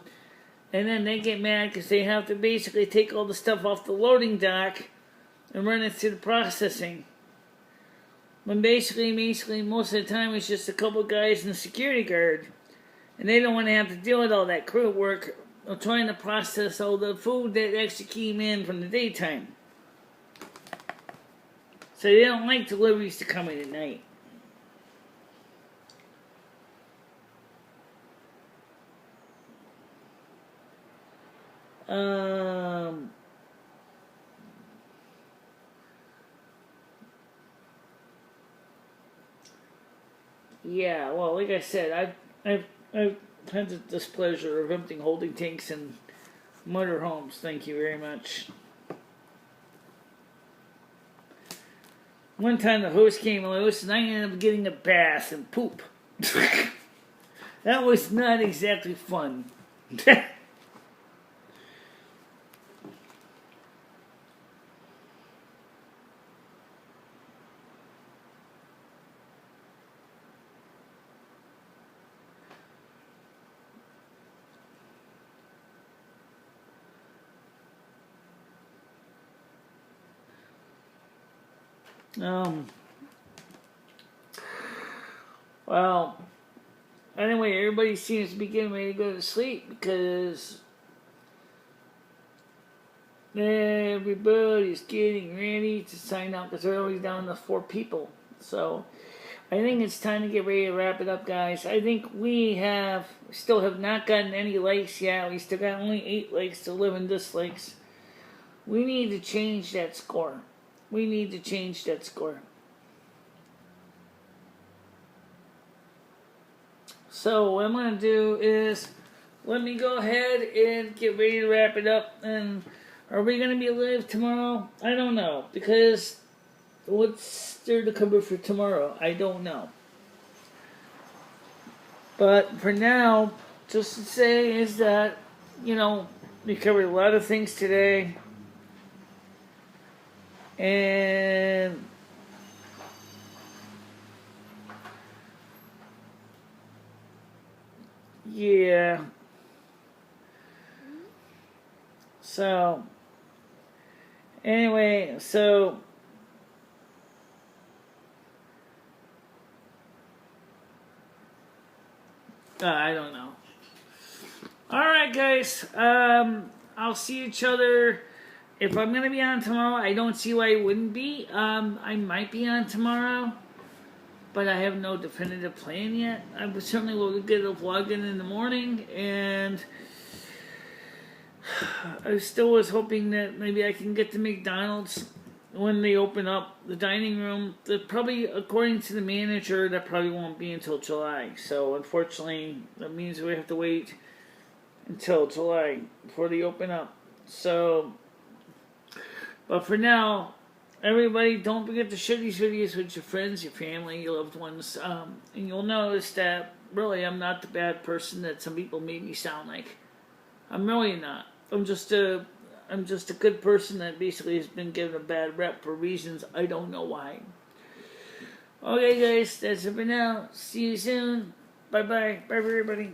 and then they get mad because they have to basically take all the stuff off the loading dock and run it through the processing. When basically most of the time it's just a couple guys and a security guard, and they don't want to have to deal with all that crew work of trying to process all the food that actually came in from the daytime. So they don't like deliveries to come in at night. Yeah, well, like I said, I've had the displeasure of emptying holding tanks in motorhomes. Thank you very much. One time the host came loose and I ended up getting a bath and poop. That was not exactly fun. Well, anyway, everybody seems to be getting ready to go to sleep because everybody's getting ready to sign up because we're always down to 4 people. So I think it's time to get ready to wrap it up, guys. I think we still have not gotten any likes yet. We still got only 8 likes to 11 dislikes. We need to change that score. We need to change that score. So what I'm going to do is let me go ahead and get ready to wrap it up. And are we going to be live tomorrow? I don't know. Because what's there to cover for tomorrow? I don't know. But for now, just to say is that, you know, we covered a lot of things today. And yeah. So anyway, I don't know. Alright guys, I'll see each other. If I'm going to be on tomorrow, I don't see why I wouldn't be. I might be on tomorrow, but I have no definitive plan yet. I certainly will get a vlog in the morning, and I still was hoping that maybe I can get to McDonald's when they open up the dining room. Probably, according to the manager, that probably won't be until July. So, unfortunately, that means we have to wait until July before they open up. So, but for now, everybody, don't forget to share these videos with your friends, your family, your loved ones. And you'll notice that really I'm not the bad person that some people made me sound like. I'm really not. I'm just a good person that basically has been given a bad rep for reasons I don't know why. Okay, guys, that's it for now. See you soon. Bye-bye. Bye, everybody.